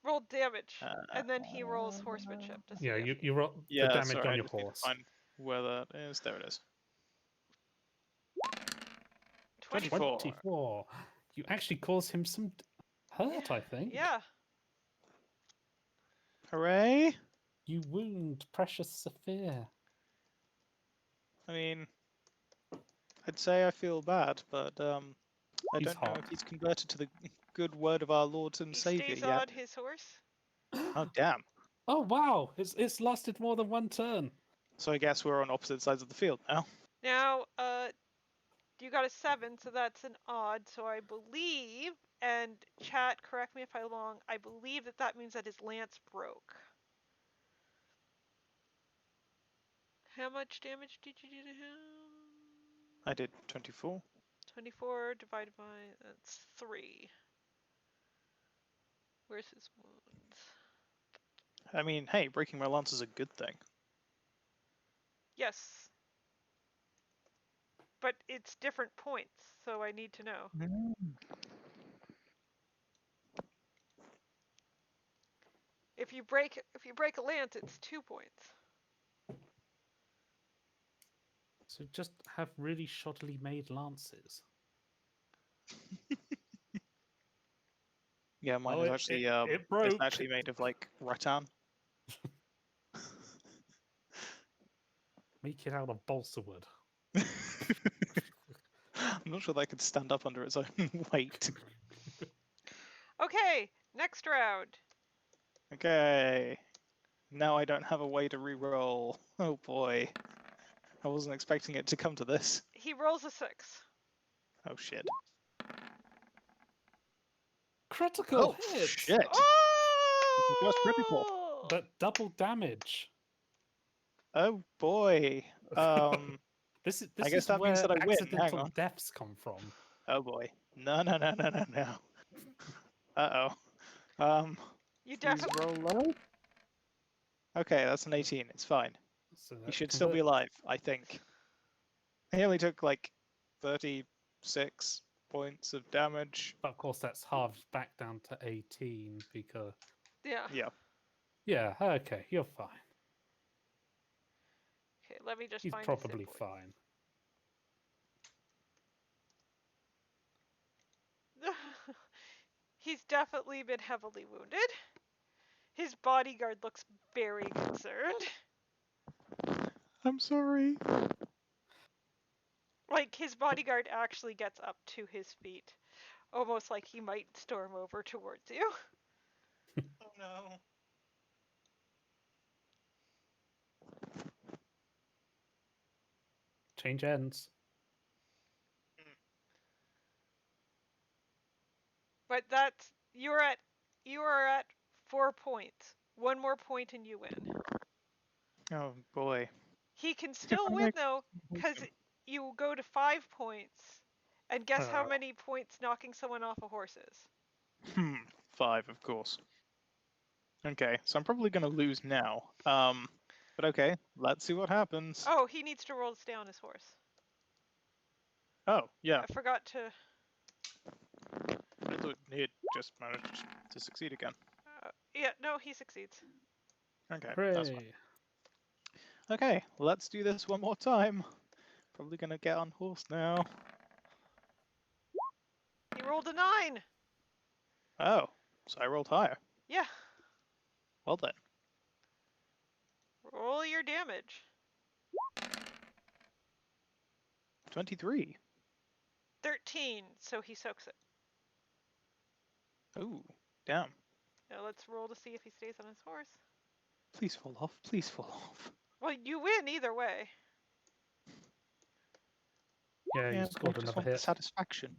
Roll damage, and then he rolls horsemanship to see. Yeah, if you roll Yeah, the damage sorry, on I your just need to horse. find where that is. There it is. 24. 24. You actually cause him some hurt, I think. Yeah. Hooray! You wound precious Saphir. I mean, I'd say I feel bad, but I He's don't know hot. if he's converted to the good word of our Lord and He Savior stays yet. on his horse. Oh damn! Oh wow! It's lasted more than one turn. So I guess we're on opposite sides of the field now. Now, you got a 7, so that's an odd. So I believe, and chat, correct me if I'm wrong, I believe that means that his lance broke. How much damage did you do to him? I did 24. 24 divided by, that's 3. Where's his wounds? I mean, hey, breaking my lance is a good thing. Yes. But it's different points, so I need to know. If you break a lance, it's 2 points. So just have really shoddily made lances. Yeah, mine Oh, is it- actually it it's broke. actually made of like rattan. Make it out of balsa wood. I'm not sure that could stand up under its own weight. Okay, next round. Okay. Now I don't have a way to re-roll. Oh boy. I wasn't expecting it to come to this. He rolls a 6. Oh shit. Critical Oh hit! shit! First critical. Oh! But double damage. Oh boy. This I is guess that where means that I win. Hang accidental on. deaths come from. Oh boy. No. Uh oh. You Please definitely. roll low. Okay, that's an 18. It's fine. So He that should still be convert- alive, I think. He only took like 36 points of damage. But of course, that's halved back down to 18 because. Yeah. Yeah. Yeah, okay, you're fine. Okay, let me just He's find his hit probably points. fine. He's definitely been heavily wounded. His bodyguard looks very concerned. I'm sorry. Like, his bodyguard actually gets up to his feet, almost like he might storm over towards you. Oh no. Change ends. But you are at 4 points. One more point and you win. Oh boy. He can If still I win make though, because you go to 5 points. And guess how many points knocking someone off a horse is? 5, of course. Okay, so I'm probably gonna lose now. But okay, let's see what happens. Oh, he needs to roll to stay on his horse. Oh, yeah. I forgot to. I thought he'd just managed to succeed again. Yeah, no, he succeeds. Okay, that's fine. Hooray! Okay, let's do this one more time. Probably gonna get on horse now. He rolled a 9. Oh, so I rolled higher. Yeah. Well then. Roll your damage. 23. 13, so he soaks it. Ooh, damn. Now let's roll to see if he stays on his horse. Please fall off. Please fall off. Well, you win either way. Yeah, you I scored just another want the hit. satisfaction.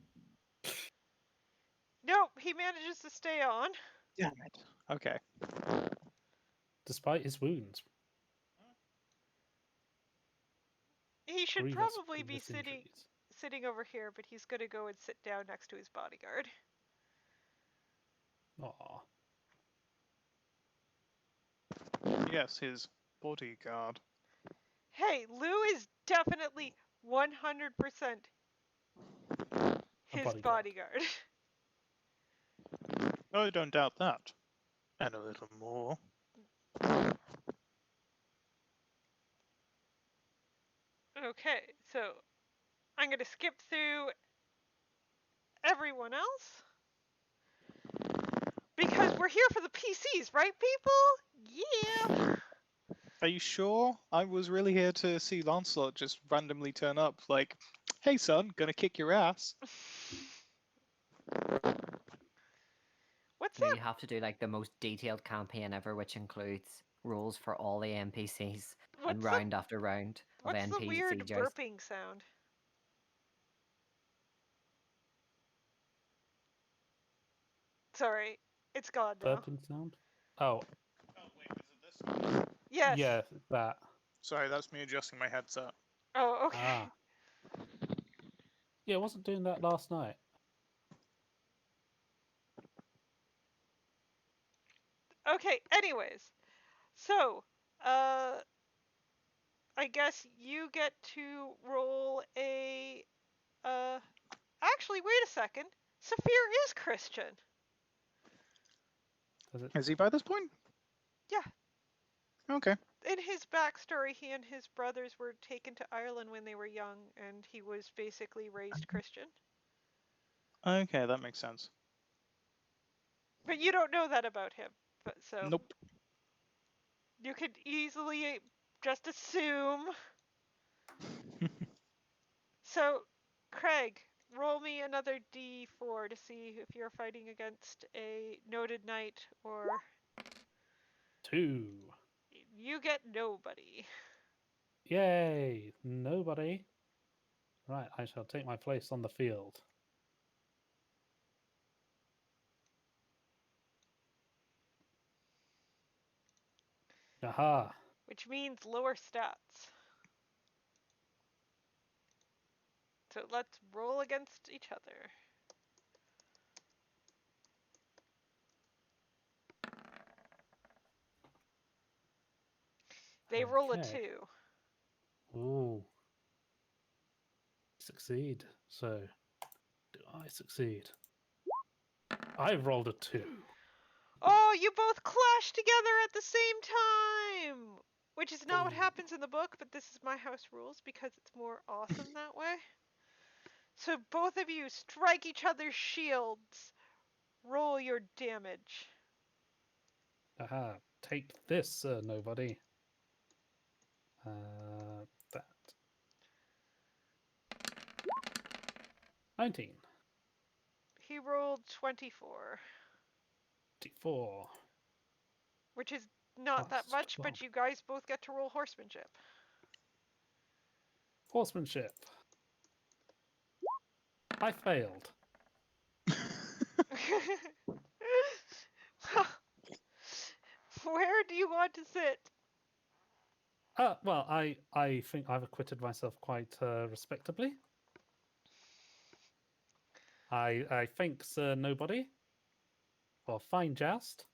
Nope, he manages to stay on. Damn it. Okay. Despite his wounds. He should Grievous, probably be grievous sitting over here, but he's gonna go and sit down next to his bodyguard. Aw. Yes, his bodyguard. Hey, Lou is definitely 100% his bodyguard. bodyguard. I don't doubt that. And a little more. Okay, so I'm gonna skip through everyone else. Because we're here for the PCs, right, people? Yeah! Are you sure? I was really here to see Lancelot just randomly turn up, like, hey son, gonna kick your ass. What's No, that? you have to do like the most detailed campaign ever, which includes rules for all the NPCs and round after round of What's the NPC weird joust. burping sound? Sorry, it's gone now. Burping sound? Oh. Oh, wait, is it this? Yes. Yeah, that. Sorry, that's me adjusting my headset. Oh, okay. Ah. Yeah, I wasn't doing that last night. Okay, anyways. So, I guess you get to roll a, actually, wait a second. Saphir is Christian. Is he by this point? Yeah. Okay. In his backstory, he and his brothers were taken to Ireland when they were young, and he was basically raised Christian. Okay, that makes sense. But you don't know that about him. But so Nope. you could easily just assume. So, Craig, roll me another d4 to see if you're fighting against a noted knight or 2. you get nobody. Yay! Nobody. Right, I shall take my place on the field. Aha! Which means lower stats. So let's roll against each other. They roll a Okay. 2. Ooh. Succeed. So, do I succeed? I rolled a 2. Oh, you both clash together at the same time! Which is not what happens in the book, but this is my house rules because it's more awesome that way. So both of you strike each other's shields. Roll your damage. Aha. Take this, nobody. That. 19. He rolled 24, 24. which is not that Plus much, 12. but you guys both get to roll horsemanship. Horsemanship. I failed. Where do you want to sit? Well, I think I've acquitted myself quite respectably. I think Sir Nobody for fine joust.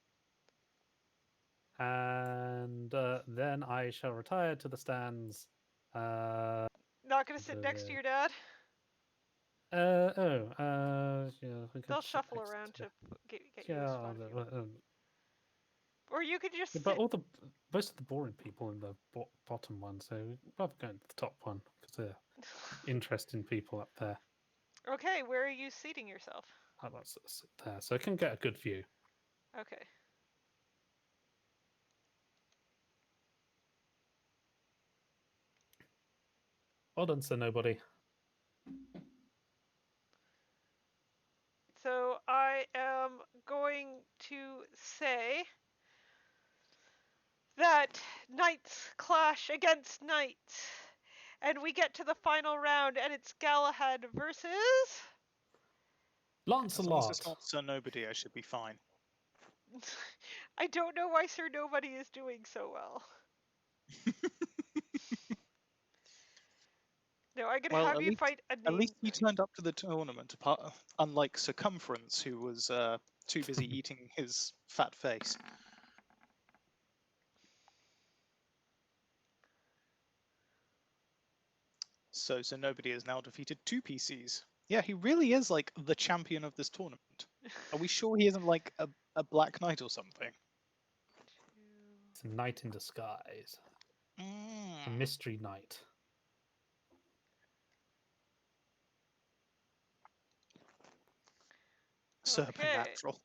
And then I shall retire to the stands. Not going to sit next to your dad? Yeah, we could They'll sit shuffle next around to- to get you Yeah, a spot. If you want. Or you could just but sit. most of the boring people in the bottom one, so we'd rather go to the top one because they're interesting people up there. Okay, where are you seating yourself? I'd like to sit there so I can get a good view. Okay. Well done, Sir Nobody. So I am going to say that knights clash against knights. And we get to the final round, and it's Galahad versus... As long as Lancelot. it's not Sir Nobody, I should be fine. I don't know why Sir Nobody is doing so well. No, I'm gonna have you fight a name. At least he turned up to the tournament, unlike Circumference, who was too busy eating his fat face. So Nobody has now defeated 2 PCs. Yeah, he really is like the champion of this tournament. Are we sure he isn't like a Black Knight or something? It's a knight in disguise. A mystery knight. Supernatural.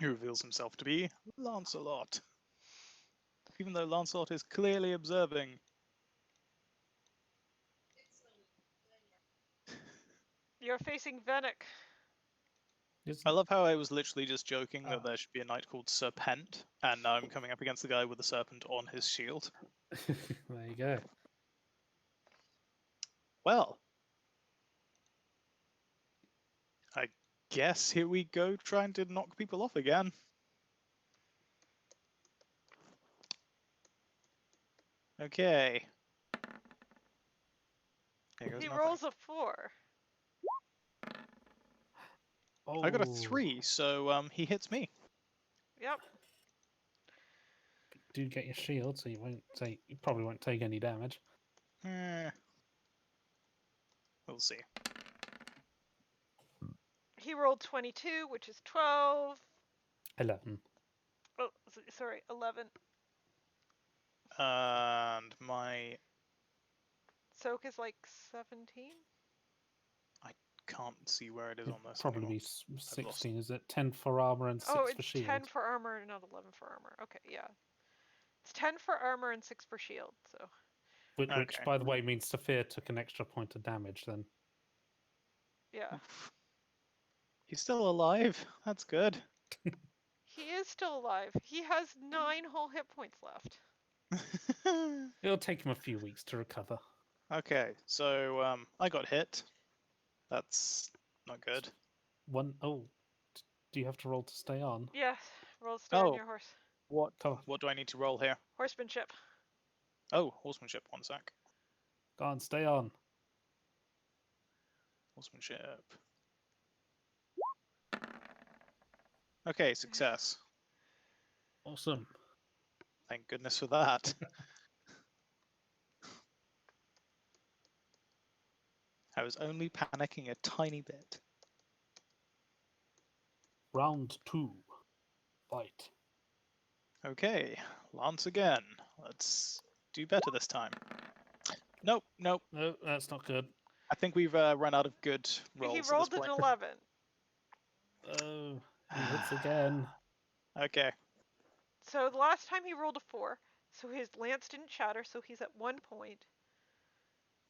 He reveals himself to be Lancelot. Even though Lancelot is clearly observing. You're facing Venick. Isn't- I love how I was literally just joking that there should be a knight called Serpent, and now I'm coming up against the guy with the serpent on his shield. There you go. Well, I guess here we go trying to knock people off again. Okay. There goes He nothing. rolls a 4. Oh, I got a 3, so he hits me. Yep. do get your shield, so you probably won't take any damage. We'll see. He rolled 22, which is 12. 11. Oh, sorry, 11. And my Soak is like 17. can't see where it is on this. Probably anymore. be 16. Is it 10 for armor and 6 Oh, for it's shield? 10 for armor, not 11 for armor. Okay, yeah. It's 10 for armor and 6 for shield, so. Which, Okay. by the way, means Saphir took an extra point of damage then. Yeah. He's still alive. That's good. He is still alive. He has 9 whole hit points left. It'll take him a few weeks to recover. Okay, so I got hit. That's not good. Do you have to roll to stay on? Yeah, roll stay on Oh. your horse. What do I need to roll here? Horsemanship. Oh, horsemanship. 1 sec. Go on, stay on. Horsemanship. Okay, success. Awesome. Thank goodness for that. I was only panicking a tiny bit. Round 2. Fight. Okay, Lance again. Let's do better this time. Nope. No, that's not good. I think we've run out of good rolls. He at this rolled an point. 11. Oh, he hits again. Okay. So the last time he rolled a 4, so his lance didn't shatter, so he's at 1 point.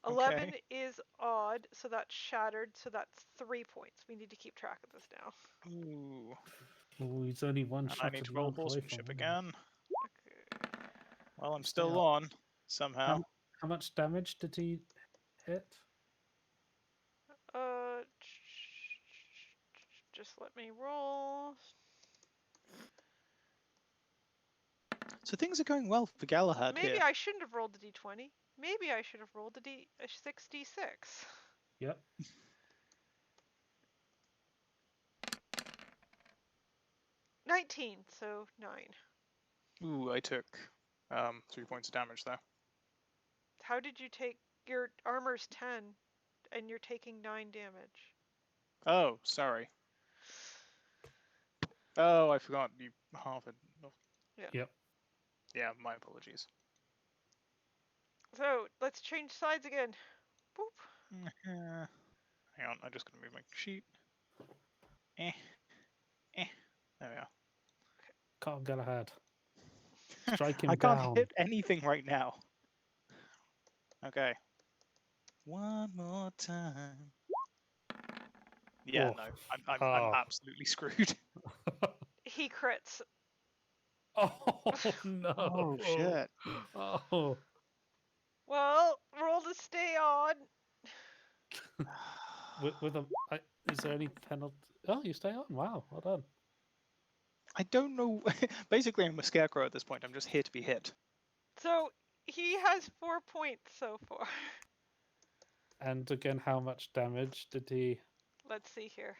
11 Okay. is odd, so that's shattered, so that's 3 points. We need to keep track of this now. Ooh. Oh, he's only one And I shot need at to roll away from horsemanship winning. again. Okay. Well, I'm Stay still up. on somehow. How much damage did he hit? Just let me roll. So things are going well for Galahad Maybe here. I shouldn't have rolled a d20. Maybe I should have rolled a 6d6. Yep. 19, so 9. Ooh, I took 3 points of damage there. How did you take... Your armor's 10, and you're taking 9 damage. Oh, sorry. Oh, I forgot you half it. Yep. Yeah, my apologies. So, let's change sides again. Boop. Hang on, I'm just going to move my sheet. There we are. Can't get ahead. Strike him I can't down. hit anything right now. Okay. One more time. Yeah, Oh. no, I'm Oh. absolutely screwed. He crits. Oh no! Oh shit! Oh. Well, roll to stay on. With a, is there any penalty? Oh, you stay on. Wow, well done. I don't know. Basically, I'm a scarecrow at this point. I'm just here to be hit. So, he has 4 points so far. And again, how much damage did he? Let's see here.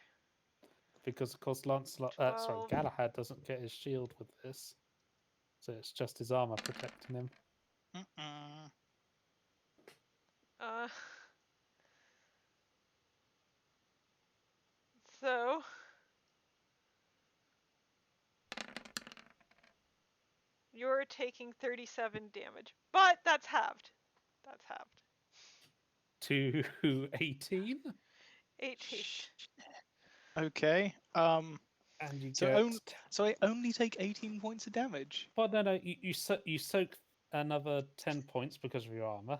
Because of course, Lancelot, 12. Galahad doesn't get his shield with this, so it's just his armor protecting him. So you're taking 37 damage, but that's halved. That's halved. To 18? 18. Okay. And you get. So I only take 18 points of damage. Well, no, you soak another 10 points because of your armor.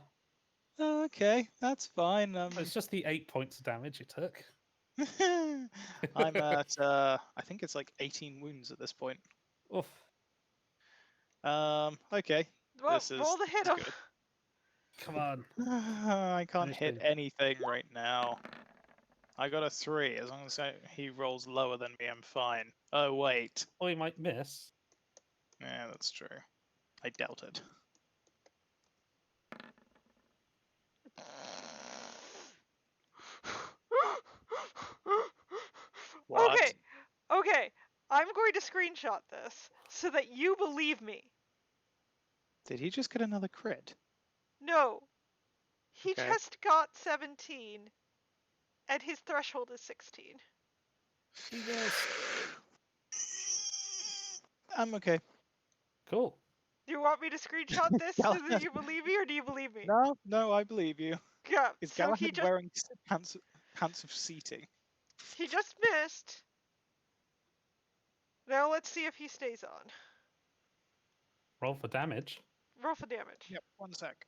Okay, that's fine. It's just the 8 points of damage you took. I'm at I think it's like 18 wounds at this point. Oof. Okay. Well, This is roll to hit him. good. Come on. I can't Finish hit him. anything right now. I got a 3. As long as he rolls lower than me, I'm fine. Oh wait. Or you might miss. Yeah, that's true. I doubt it. What? Okay. I'm going to screenshot this so that you believe me. Did he just get another crit? No. He Okay. just got 17, and his threshold is 16. He missed. I'm okay. Cool. Do you want me to screenshot this so that you believe me, or do you believe me? No, I believe you. Yeah, Is so Galahad he just wearing pants of seating? he just missed. Now let's see if he stays on. Roll for damage. Roll for damage. Yep, 1 sec.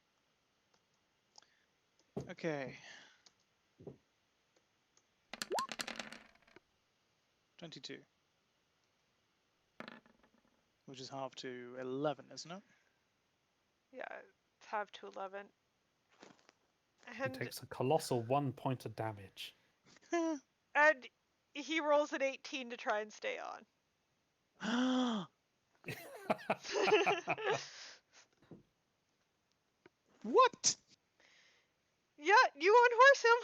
Okay. 22. Which is half to 11, isn't it? Yeah, it's half to 11. He And takes a colossal 1 point of damage. and he rolls an 18 to try and stay on. What? Yeah, you unhorse him.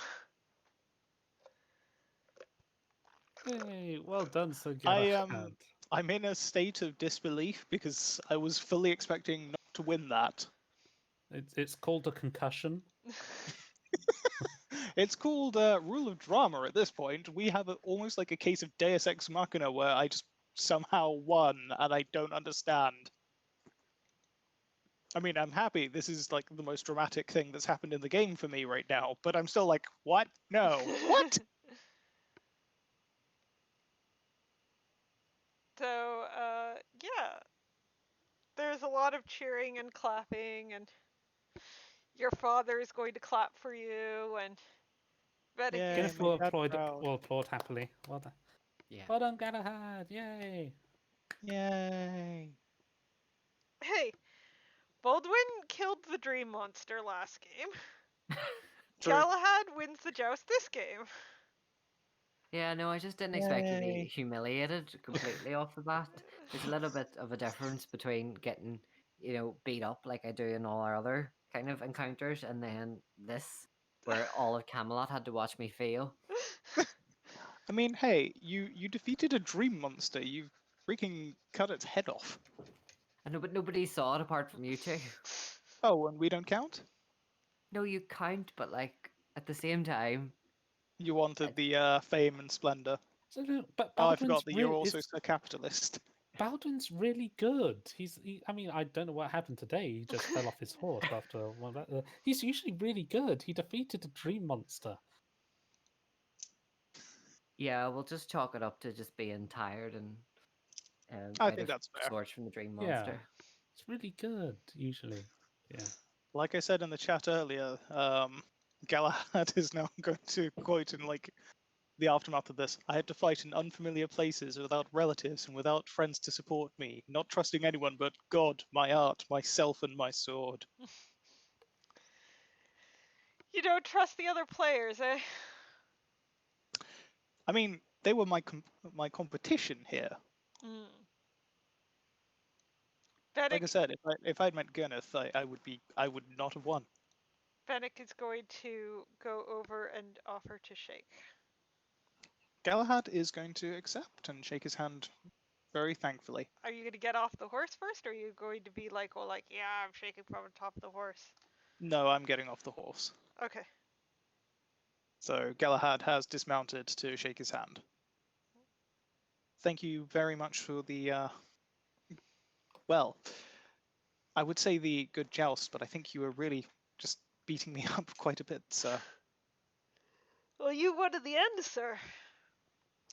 Hey, well done, Sir I Galahad. I'm in a state of disbelief because I was fully expecting not to win that. It's called a concussion. It's called rule of drama at this point. We have almost like a case of Deus Ex Machina where I just somehow won and I don't understand. I mean, I'm happy. This is like the most dramatic thing that's happened in the game for me right now. But I'm still like, what? No, what? So, yeah, there's a lot of cheering and clapping, and your father is going to clap for you, and Vedic Yay, is... Gyneth my dad proud. will applaud happily. Well done. Yeah. Well done, Galahad. Yay. Yay. Hey, Baldwin killed the dream monster last game. True. Galahad wins the joust this game. Yeah, no, I just didn't expect to be Yay. humiliated completely off the bat. There's a little bit of a difference between getting, beat up like I do in all our other kind of encounters, and then this, where all of Camelot had to watch me fail. I mean, hey, you defeated a dream monster. You freaking cut its head off. I know, but nobody saw it apart from you two. Oh, and we don't count? No, you count, but like at the same time, You wanted the fame and splendor. So, no, but Oh, I Baldwin's forgot that you're also is a capitalist. Baldwin's really good. I mean, I don't know what happened today. He just fell off his horse after one. He's usually really good. He defeated a dream monster. yeah, we'll just chalk it up to just being tired and I out think of that's fair. sorts from the dream Yeah, monster. it's really good usually. Yeah. Like I said in the chat earlier, Galahad is now going to quote in like the aftermath of this. I had to fight in unfamiliar places without relatives and without friends to support me, not trusting anyone but God, my art, myself, and my sword. You don't trust the other players, eh? I mean, they were my competition here. Mm. Like I said, if I'd met Gyneth, I would not have won. Fennec is going to go over and offer to shake. Galahad is going to accept and shake his hand very thankfully. Are you going to get off the horse first, or are you going to be like, oh, like, yeah, I'm shaking from the top of the horse? No, I'm getting off the horse. Okay. So Galahad has dismounted to shake his hand. Thank you very much for the, well, I would say the good joust, but I think you were really just beating me up quite a bit, sir. Well, you won at the end, sir.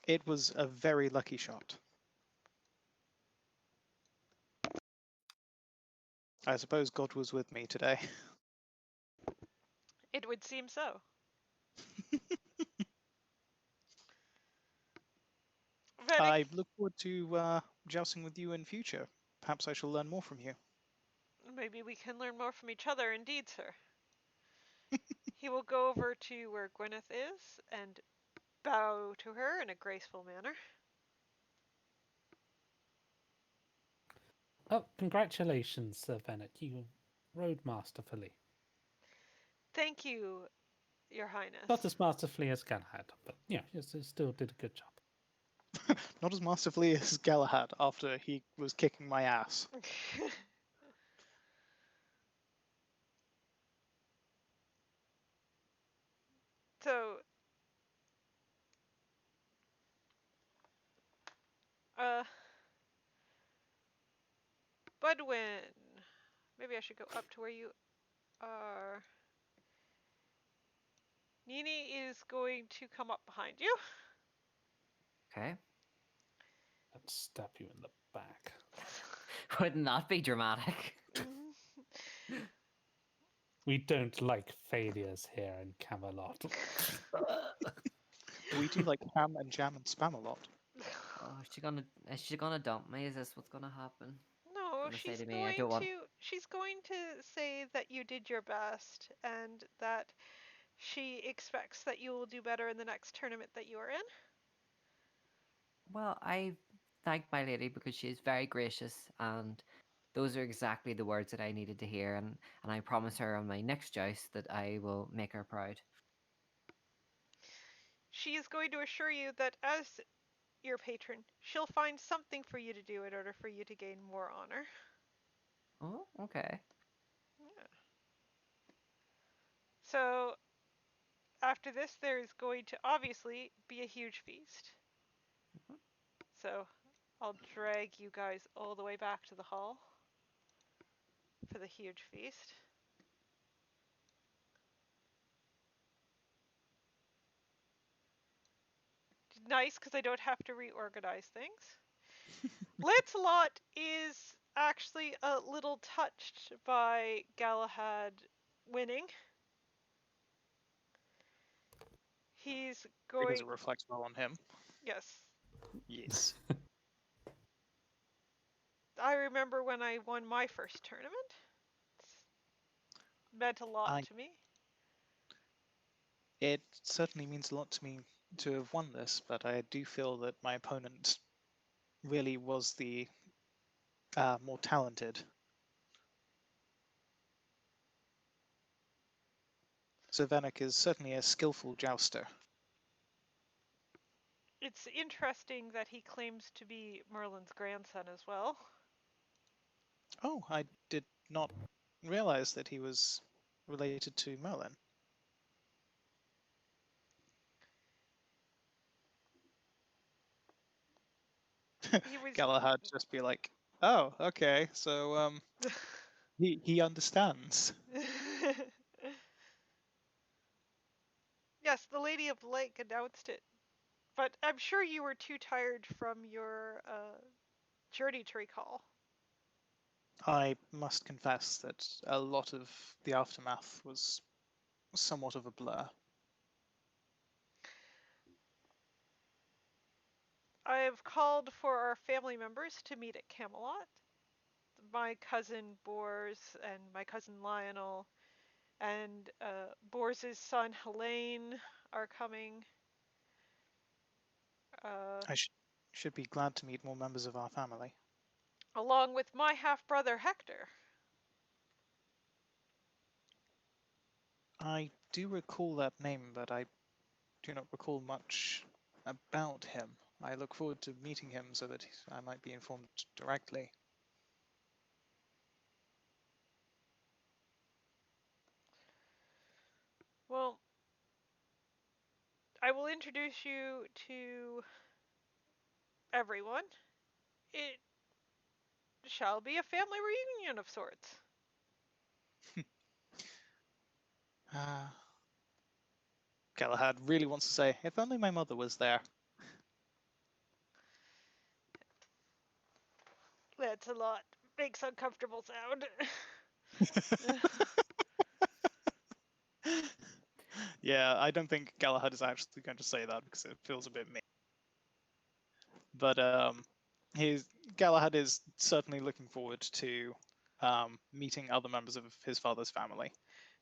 It was a very lucky shot. I suppose God was with me today. It would seem so. Vedic, I look forward to jousting with you in future. Perhaps I shall learn more from you. maybe we can learn more from each other, indeed, sir. He will go over to where Gyneth is and bow to her in a graceful manner. Oh, congratulations, Sir Venek. You rode masterfully. Thank you, Your Highness. Not as masterfully as Galahad, but yeah, you still did a good job. Not as masterfully as Galahad after he was kicking my ass. So, Budwin, maybe I should go up to where you are. Nini is going to come up behind you. Okay. Let's stab you in the back. Wouldn't that be dramatic? We don't like failures here in Camelot. We do like ham and jam and spam a lot. Oh, is she gonna dump me? Is this what's gonna happen? No, Gonna say she's to me, going I don't want. she's going to say that you did your best and that she expects that you will do better in the next tournament that you are in. Well, I thank my lady because she is very gracious, and those are exactly the words that I needed to hear. And I promise her on my next joust that I will make her proud. She is going to assure you that as your patron, she'll find something for you to do in order for you to gain more honor. Oh, okay. Yeah. So, after this, there's going to obviously be a huge feast. So, I'll drag you guys all the way back to the hall. for the huge feast. Nice, because I don't have to reorganize things. Lancelot is actually a little touched by Galahad winning. He's Because going... it reflects well on him. Yes. Yes. I remember when I won my first tournament. It meant a lot to me. It certainly means a lot to me to have won this, but I do feel that my opponent really was the more talented. So Vanek is certainly a skillful jouster. It's interesting that he claims to be Merlin's grandson as well. Oh, I did not realize that he was related to Merlin. He was... Galahad just be like, oh, okay, so he understands. Yes, the Lady of the Lake announced it. But I'm sure you were too tired from your journey to recall. I must confess that a lot of the aftermath was somewhat of a blur. I have called for our family members to meet at Camelot. My cousin Bors and my cousin Lionel and Bors's son Helene are coming. I should be glad to meet more members of our family. Along with my half-brother Hector. I do recall that name, but I do not recall much about him. I look forward to meeting him so that I might be informed directly. Well, I will introduce you to everyone. It shall be a family reunion of sorts. Galahad really wants to say, if only my mother was there. That's a lot. Makes uncomfortable sound. Yeah, I don't think Galahad is actually going to say that because it feels a bit mean. But Galahad is certainly looking forward to meeting other members of his father's family.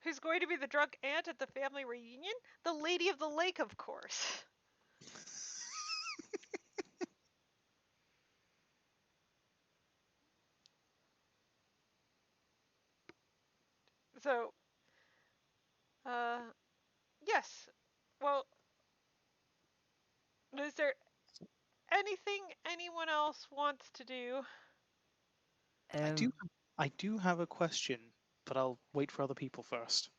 Who's going to be the drunk aunt at the family reunion? The Lady of the Lake, of course. So, yes. Well, is there anything anyone else wants to do? I do have a question, but I'll wait for other people first.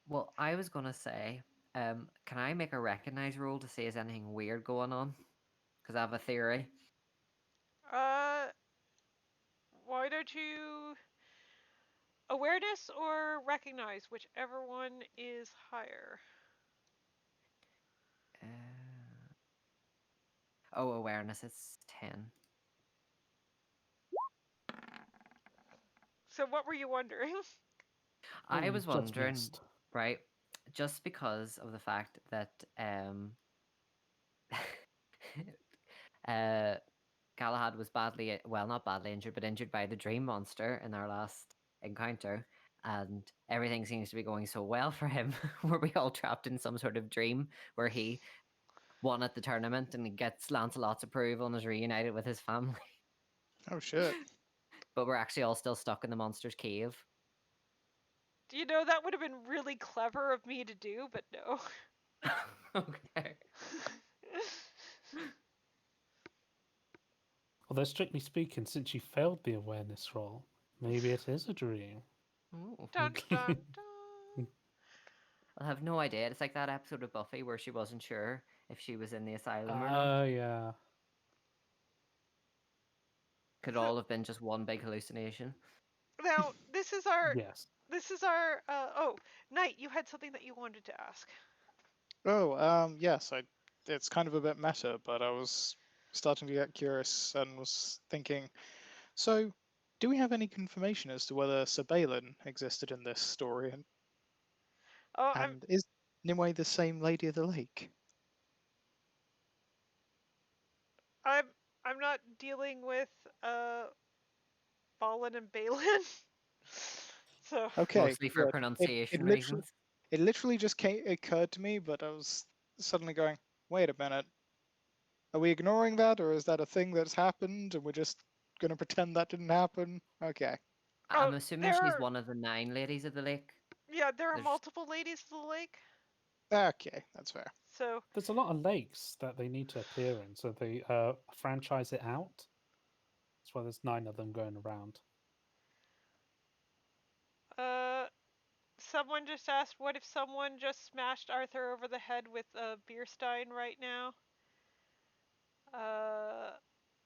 Well, I was gonna say, can I make a recognize roll to see is anything weird going on? Because I have a theory. Why don't you awareness or recognize, whichever one is higher? Oh, awareness, it's 10. So what were you wondering? I was wondering, missed. right, just because of the fact that Galahad was badly, well, not badly injured, but injured by the dream monster in our last encounter, and everything seems to be going so well for him. Were we all trapped in some sort of dream where he won at the tournament and he gets Lancelot's approval and is reunited with his family? Oh shit. But we're actually all still stuck in the monster's cave. Do you know that would have been really clever of me to do, but no. Okay. Although, strictly speaking, since you failed the awareness roll, maybe it is a dream. Ooh. Dun, dun, dun. I have no idea. It's like that episode of Buffy where she wasn't sure if she was in the asylum or not. Oh, yeah. Could all have been just one big hallucination. Now, this is our Yes. oh, Knight, you had something that you wanted to ask. Oh, yes, it's kind of a bit meta, but I was starting to get curious and was thinking, so do we have any confirmation as to whether Sir Balin existed in this story, Oh, and is Nimue the same Lady of the Lake? I'm not dealing with Balin and Balin. So Okay, Mostly for good. pronunciation reasons. It literally just occurred to me, but I was suddenly going, wait a minute. Are we ignoring that, or is that a thing that's happened, and we're just going to pretend that didn't happen? Okay. I'm assuming there she's are one of the 9 ladies of the lake. yeah, there are There's multiple ladies of the lake. Okay, that's fair. So There's a lot of lakes that they need to appear in, so they franchise it out. That's why there's 9 of them going around. someone just asked, what if someone just smashed Arthur over the head with a beer stein right now?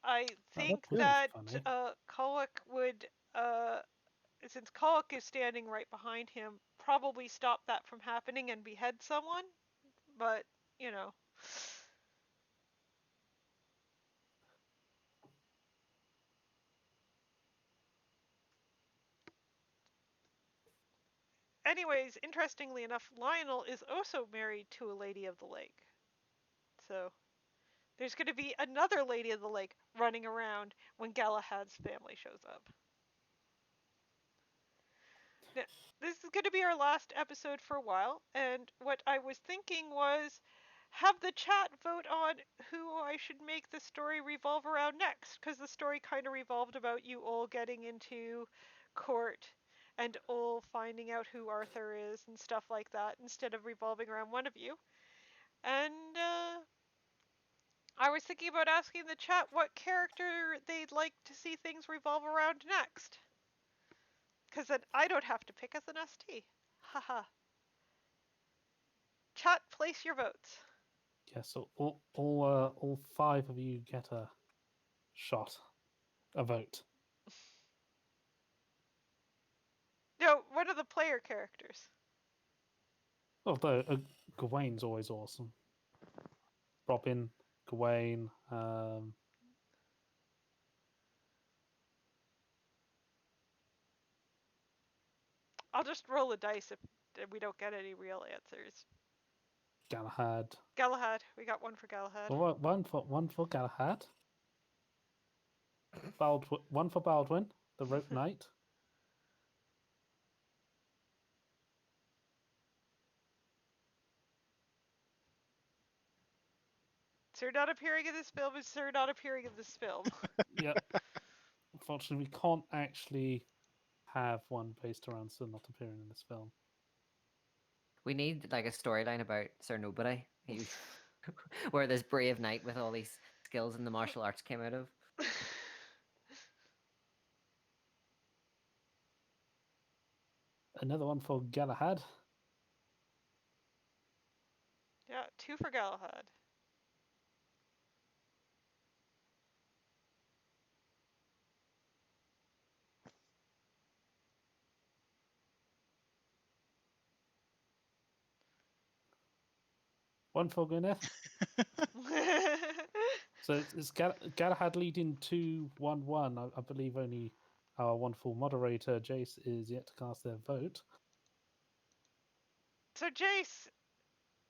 I think would be that funny. Kolak would, since Kolak is standing right behind him, probably stop that from happening and behead someone. But, you know. Anyways, interestingly enough, Lionel is also married to a Lady of the Lake. So there's going to be another Lady of the Lake running around when Galahad's family shows up. Now, this is going to be our last episode for a while, and what I was thinking was have the chat vote on who I should make the story revolve around next, because the story kind of revolved about you all getting into court and all finding out who Arthur is and stuff like that, instead of revolving around one of you. And I was thinking about asking the chat what character they'd like to see things revolve around next. Because then I don't have to pick as an ST. Haha. Chat, place your votes. Yeah, so all 5 of you get a shot, a vote. No, what are the player characters? Although Gawain's always awesome. Robin, Gawain. I'll just roll a dice if we don't get any real answers. Galahad. Galahad. We got one for Galahad. Well, one for Galahad. One for Baldwin, the Rope Knight. Sir not appearing in this film is Sir not appearing in this film. Yep. Unfortunately, we can't actually have one based around Sir not appearing in this film. We need like a storyline about Sir Nobody, where this brave knight with all these skills in the martial arts came out of. Another one for Galahad. Yeah, 2 for Galahad. One for Gyneth. So it's Galahad leading 2-1-1. I believe only our wonderful moderator, Jace, is yet to cast their vote. So, Jace,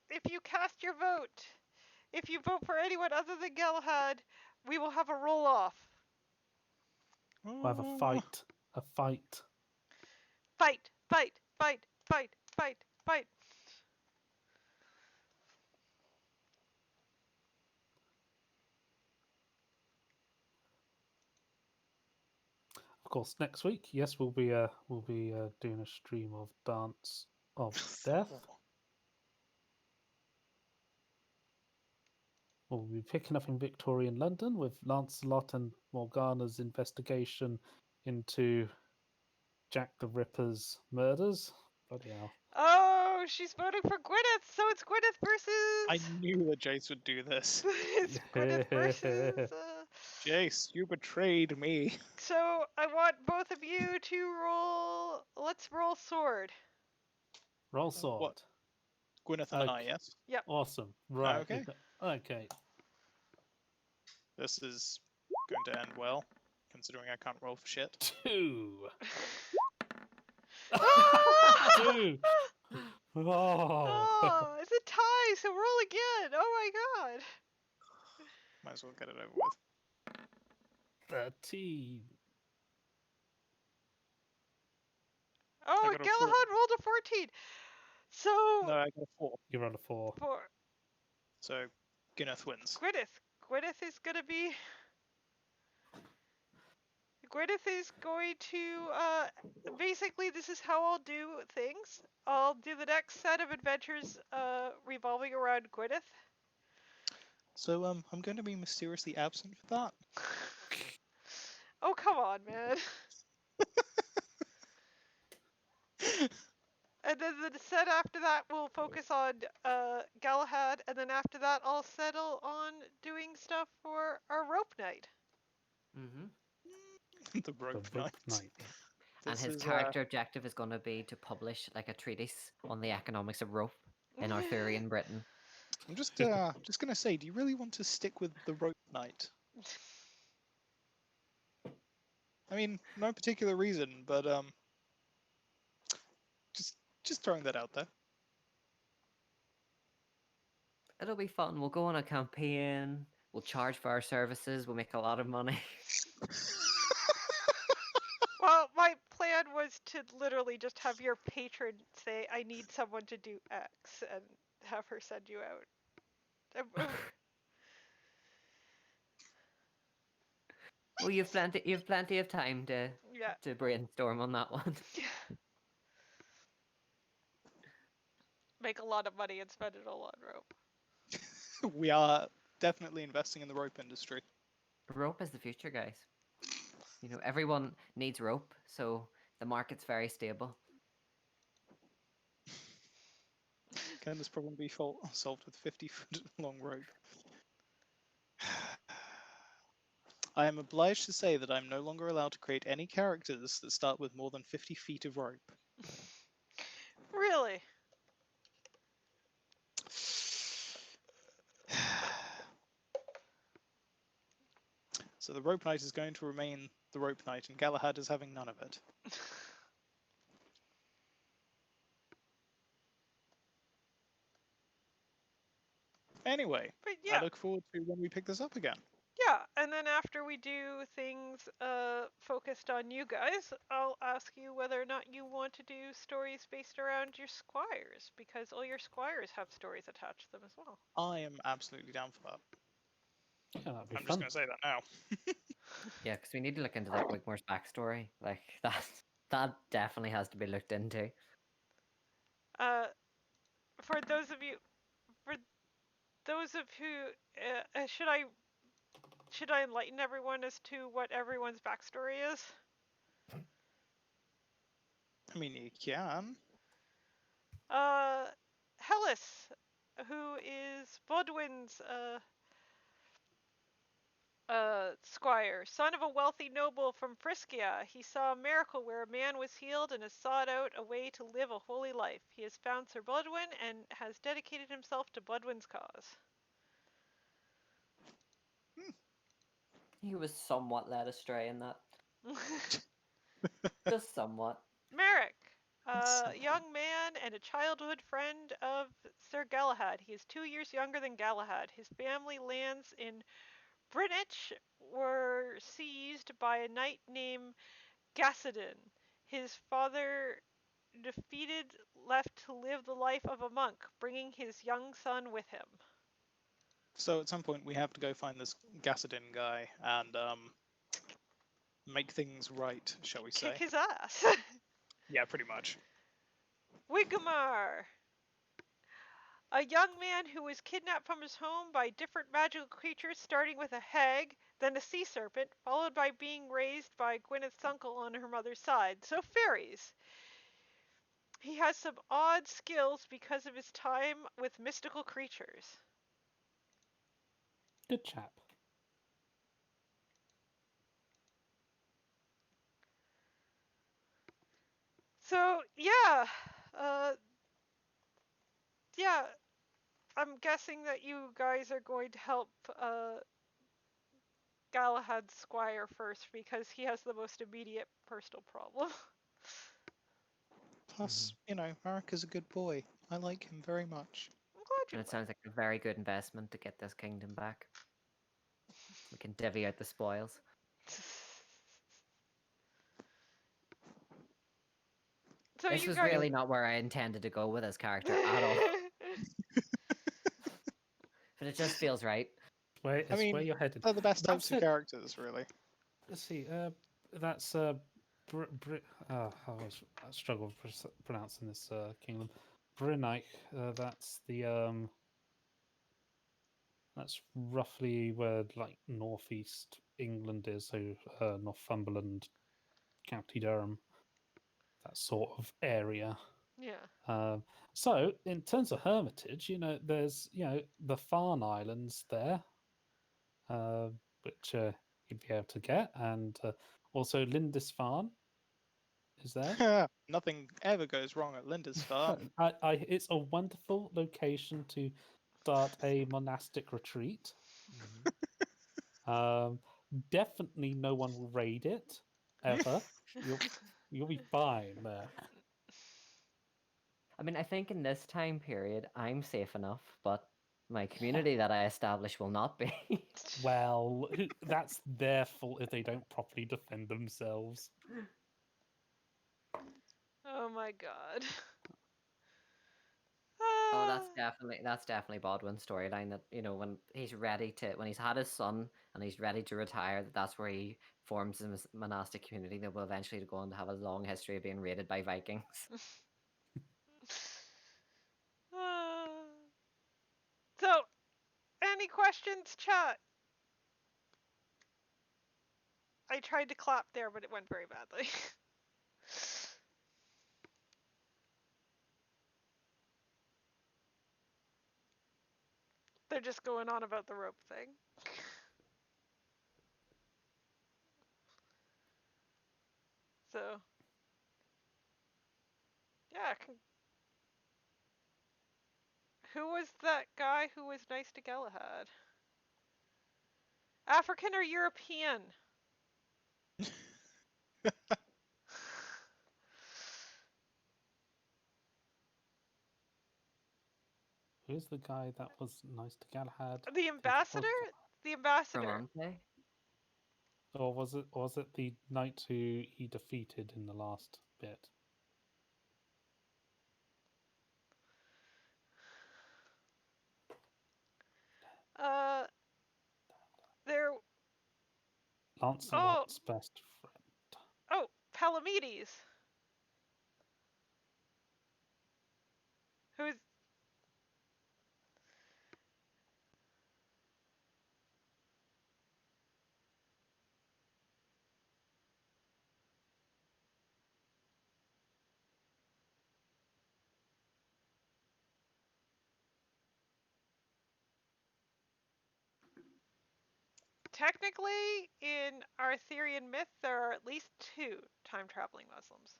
if you cast your vote, if you vote for anyone other than Galahad, we will have a roll-off. We'll have a fight. A fight. Fight, fight, fight, fight, fight, fight. Of course, next week, yes, we'll be doing a stream of Dance of Death. We'll be picking up in Victorian London with Lancelot and Morgana's investigation into Jack the Ripper's murders. Bloody hell. Oh, she's voting for Gyneth, so it's Gyneth versus... I knew that Jace would do this. it's Gyneth versus Jace, you betrayed me. So I want both of you to roll. Let's roll sword. Roll sword. What? Gyneth and I, Okay. yes? Yep. Awesome. Right. Okay. Okay. This is going to end well, considering I can't roll for shit. 2. Ah! 2. Oh. Oh, it's a tie, so roll again. Oh my god. Might as well get it over with. 13. Oh, got a 4. Galahad rolled a 14. So No, I got a 4. You're on a 4. for So Gyneth wins. Gwyneth is gonna be. Gwyneth is going to basically this is how I'll do things. I'll do the next set of adventures revolving around Gwyneth. So I'm going to be mysteriously absent for that. Oh come on, man. And then the set after that will focus on Galahad, and then after that I'll settle on doing stuff for our rope night. Mm-hmm. The rope The rope knight. knight. And his character objective is going to be to publish like a treatise on the economics of rope in Arthurian Britain. I'm just going to say, do you really want to stick with the rope knight? I mean, no particular reason, but just throwing that out there. It'll be fun. We'll go on a campaign. We'll charge for our services. We'll make a lot of money. Well, my plan was to literally just have your patron say, I need someone to do X, and have her send you out. Well, you've plenty of time to Yeah. brainstorm on that one. Make a lot of money and spend it all on rope. We are definitely investing in the rope industry. Rope is the future, guys. You know, everyone needs rope, so the market's very stable. Can this problem be solved with 50-foot long rope? I am obliged to say that I'm no longer allowed to create any characters that start with more than 50 feet of rope. Really? So the rope knight is going to remain the rope knight, and Galahad is having none of it. Anyway, But yeah. I look forward to when we pick this up again. Yeah, and then after we do things focused on you guys, I'll ask you whether or not you want to do stories based around your squires, because all your squires have stories attached to them as well. I am absolutely down for that. Yeah, that'd be I'm just fun. going to say that now. Yeah, because we need to look into that Wigmore's backstory. Like that definitely has to be looked into. For those of who, should I enlighten everyone as to what everyone's backstory is? I mean, you can. Hellas, who is Bodwin's squire, son of a wealthy noble from Friskia. He saw a miracle where a man was healed and has sought out a way to live a holy life. He has found Sir Bodwin and has dedicated himself to Bodwin's cause. He was somewhat led astray in that. Just somewhat. Merrick, a young man and a childhood friend of Sir Galahad. He is 2 years younger than Galahad. His family lands in Brynich were seized by a knight named Gassadin. His father, defeated, left to live the life of a monk, bringing his young son with him. So at some point we have to go find this Gassadin guy and make things right, shall we say? Kick his ass. Yeah, pretty much. Wigmar, a young man who was kidnapped from his home by different magical creatures, starting with a hag, then a sea serpent, followed by being raised by Gyneth's uncle on her mother's side. So fairies. He has some odd skills because of his time with mystical creatures. Good chap. So yeah, yeah. I'm guessing that you guys are going to help Galahad's squire first because he has the most immediate personal problem. Plus, Marika's a good boy. I like him very much. I'm glad you And it sounds like a very good investment to get this kingdom back. We can divvy out the spoils. So This you was guys. really not where I intended to go with this character at all. But it just feels right. It's where you're headed. They're the best types of That's it. characters, really. Let's see. That's I struggle pronouncing this kingdom. Brunei. That's the That's roughly where like northeast England is. So Northumberland, County Durham, that sort of area. Yeah. So in terms of hermitage, there's the Farne Islands there, which you'd be able to get, and also Lindisfarne is there. Nothing ever goes wrong at Lindisfarne. It's a wonderful location to start a monastic retreat. Definitely, no one will raid it ever. You'll be fine there. I mean, I think in this time period, I'm safe enough, but my community that I establish will not be. Well, that's their fault if they don't properly defend themselves. Oh my god. Oh, that's definitely Bodwin's storyline. That when he's had his son and he's ready to retire, that's where he forms his monastic community that will eventually go on to have a long history of being raided by Vikings. So, any questions, chat? I tried to clap there, but it went very badly. They're just going on about the rope thing. So, yeah. Who was that guy who was nice to Galahad? African or European? Who's the guy that was nice to Galahad? The ambassador? The From ambassador. Ante? Or was it the knight who he defeated in the last bit? There. Lancelot's best friend. Oh, Palamedes. Who's. Technically, in Arthurian myth, there are at least 2 time-traveling Muslims.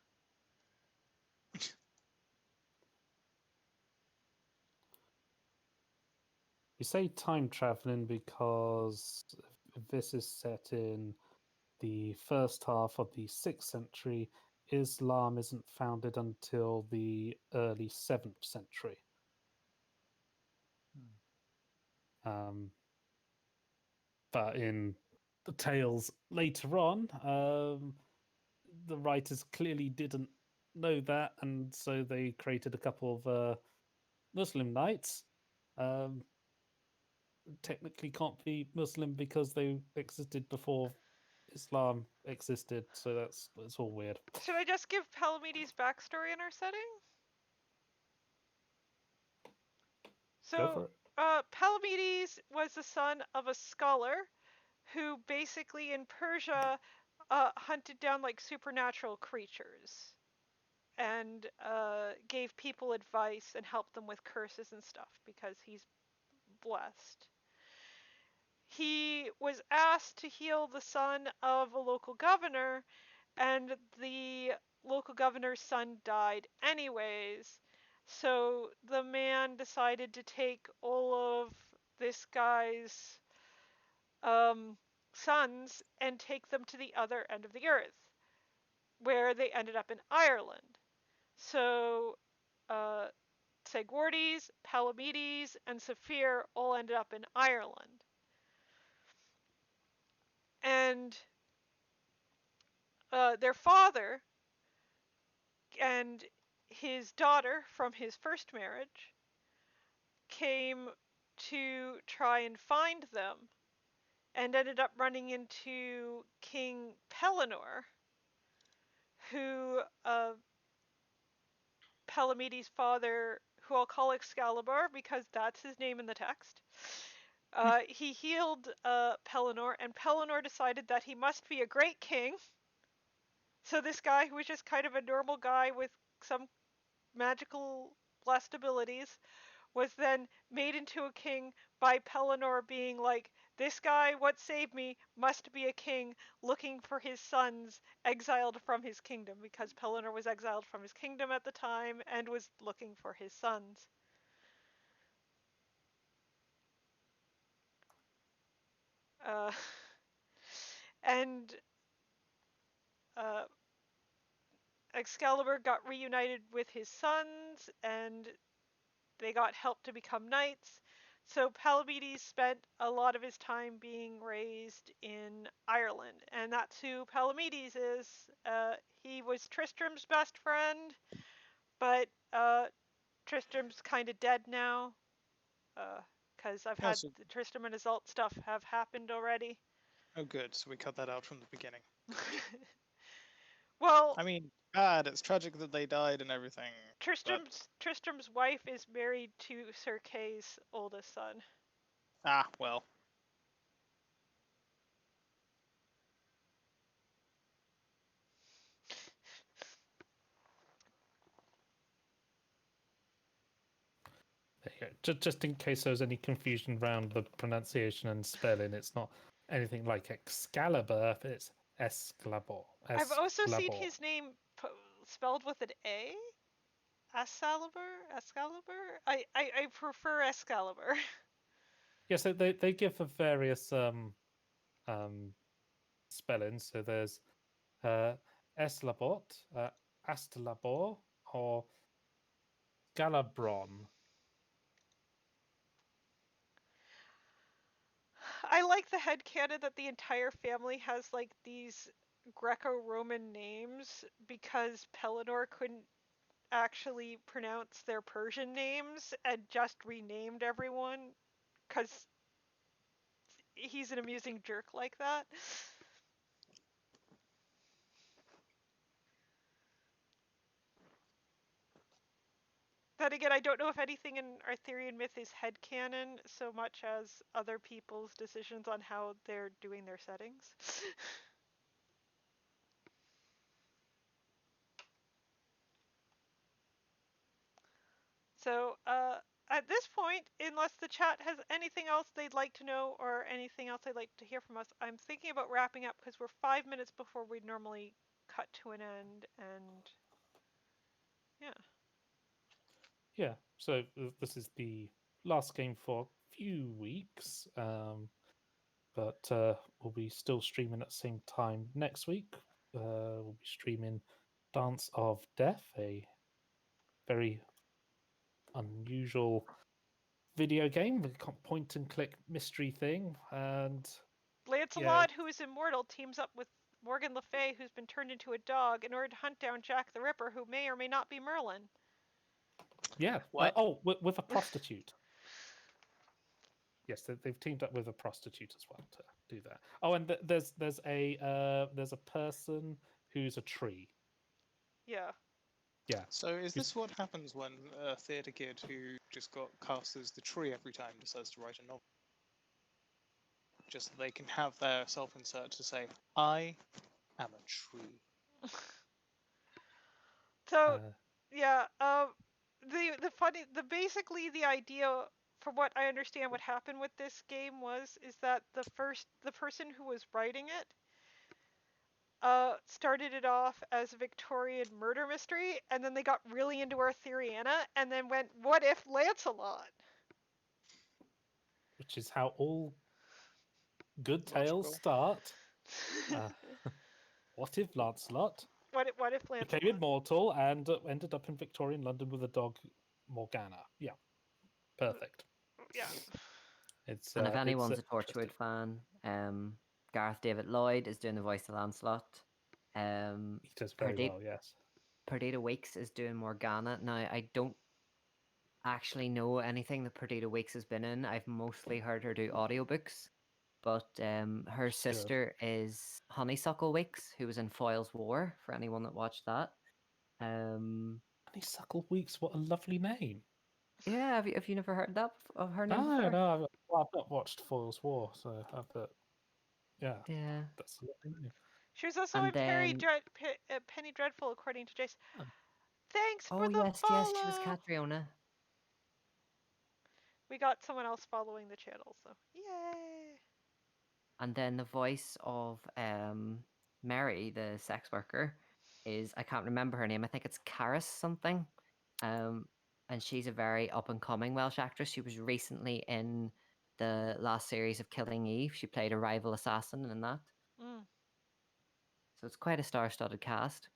We say time traveling because this is set in the first half of the 6th century. Islam isn't founded until the early 7th century. But in the tales later on, the writers clearly didn't know that, and so they created a couple of Muslim knights. Technically can't be Muslim because they existed before Islam existed, so that's all weird. Should I just give Palamedes' backstory in our setting? Go for it. Palamedes was the son of a scholar who basically in Persia hunted down like supernatural creatures and gave people advice and helped them with curses and stuff because he's blessed. He was asked to heal the son of a local governor, and the local governor's son died anyways. So the man decided to take all of this guy's sons and take them to the other end of the earth, where they ended up in Ireland. So Segwardes, Palamedes, and Saphir all ended up in Ireland. And their father and his daughter from his first marriage came to try and find them and ended up running into King Pellinor, who Palamedes' father, who I'll call Excalibur because that's his name in the text. He healed Pellinor, and Pellinor decided that he must be a great king. So this guy, who was just kind of a normal guy with some magical blessed abilities, was then made into a king by Pellinor being like, this guy, what saved me, must be a king looking for his sons exiled from his kingdom, because Pellinor was exiled from his kingdom at the time and was looking for his sons. And Excalibur got reunited with his sons, and they got help to become knights. So Palamedes spent a lot of his time being raised in Ireland, and that's who Palamedes is. He was Tristram's best friend, but Tristram's kind of dead now, because I've had the Tristram and Isolde stuff have happened already. Oh, good. So we cut that out from the beginning. Well, I mean, bad. It's tragic that they died and everything. Tristram's wife is married to Sir Kay's oldest son. Ah, well. There you go. Just in case there was any confusion around the pronunciation and spelling, it's not anything like Excalibur, but it's Esclabor. I've also seen his name spelled with an A. Excalibur? I prefer Excalibur. Yeah, so they give a various spellings. So there's Eslabot, Astalabor, or Galabron. I like the headcanon that the entire family has like these Greco-Roman names because Pellinor couldn't actually pronounce their Persian names and just renamed everyone because he's an amusing jerk like that. Then again, I don't know if anything in Arthurian myth is headcanon so much as other people's decisions on how they're doing their settings. So, at this point, unless the chat has anything else they'd like to know or anything else they'd like to hear from us, I'm thinking about wrapping up because we're 5 minutes before we'd normally cut to an end, and yeah. Yeah, so this is the last game for a few weeks, but we'll be still streaming at the same time next week. We'll be streaming Dance of Death, a very unusual video game, with a point and click mystery thing, and Lancelot, who is immortal, teams up with Morgan Le Fay, who's been turned into a dog, in order to hunt down Jack the Ripper, who may or may not be Merlin. Yeah. What? With a prostitute. Yes, they've teamed up with a prostitute as well to do that. Oh, and there's a person who's a tree. Yeah. Yeah. So is this what happens when a theatre kid who just got cast as the tree every time decides to write a novel? Just so they can have their self-insert to say, I am a tree. So, yeah, basically the idea, from what I understand, what happened with this game is that the person who was writing it started it off as a Victorian murder mystery, and then they got really into Arthuriana, and then went, what if Lancelot? Which is how all good tales Logical. start. What if Lancelot What if Lancelot? became immortal and ended up in Victorian London with a dog, Morgana? Yeah, perfect. Yeah. It's And if anyone's a interesting. Torchwood fan, Gareth David Lloyd is doing the voice of Lancelot. He does very well, yes. Perdita Weeks is doing Morgana. Now, I don't actually know anything that Perdita Weeks has been in. I've mostly heard her do audiobooks. But her She's good. sister is Honeysuckle Weeks, who was in Foyle's War, for anyone that watched that. Honeysuckle Weeks, what a lovely name. Yeah, have you never heard that of her name No, before? no, I've not watched Foyle's War, so but yeah, Yeah. that's a lovely name. She was also And in then Penny Dreadful, according to Jace. Oh. Thanks oh for the yes, follow. yes, she was Catriona. We got someone else following the channel, so yay! And then the voice of Mary, the sex worker, is, I can't remember her name. I think it's Caris something. And she's a very up and coming Welsh actress. She was recently in the last series of Killing Eve. She played a rival assassin in that. Mm. So it's quite a star-studded cast.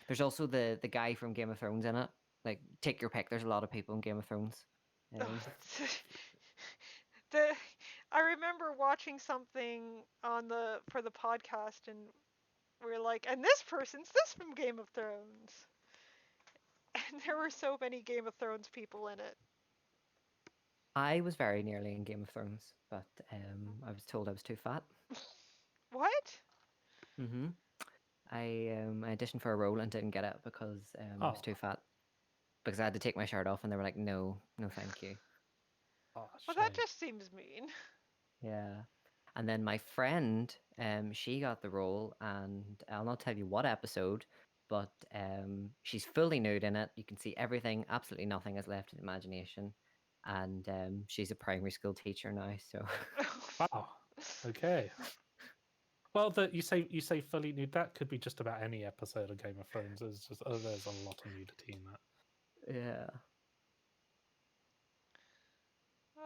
There's also the guy from Game of Thrones in it. Like, take your pick. There's a lot of people in Game of Thrones. I remember watching something for the podcast, and we were like, and this person's this from Game of Thrones, and there were so many Game of Thrones people in it. I was very nearly in Game of Thrones, but I was told I was too fat. What? Mm-hmm. I auditioned for a role and didn't get it because I was too fat. Because I had to take my shirt off, and they were like, "No, no, thank you." Well, that just seems mean. Yeah. And then my friend, she got the role, and I'll not tell you what episode, but she's fully nude in it. You can see everything. Absolutely nothing is left to the imagination. And she's a primary school teacher now. So. Wow. Okay. Well, you say fully nude. That could be just about any episode of Game of Thrones. There's a lot of nudity in that. Yeah.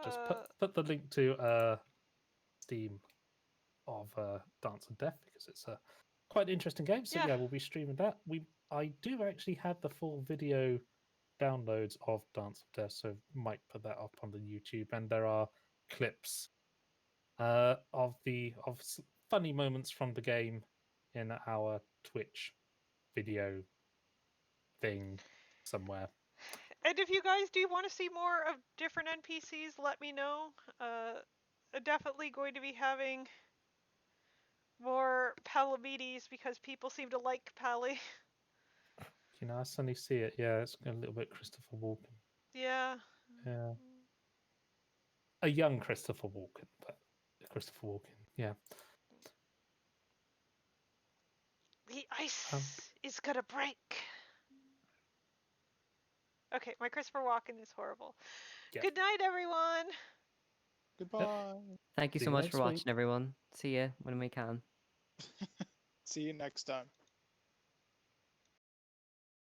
Just put the link to Steam of Dance of Death, because it's a quite interesting game. So yeah, we'll be streaming that. I do actually have the full video downloads of Dance of Death, so might put that up on the YouTube. And there are clips of funny moments from the game in our Twitch video thing somewhere. And if you guys do want to see more of different NPCs, let me know. Definitely going to be having more Palamedes, because people seem to like Pally. You know, I suddenly see it. Yeah, it's a little bit Christopher Walken. Yeah. Yeah. A young Christopher Walken, but Christopher Walken, yeah. The ice is gonna break. Okay, my Christopher Walken is horrible. Yeah. Good night, everyone. Goodbye. Yep. Thank you so much for watching, everyone. See you when we can. See you next time.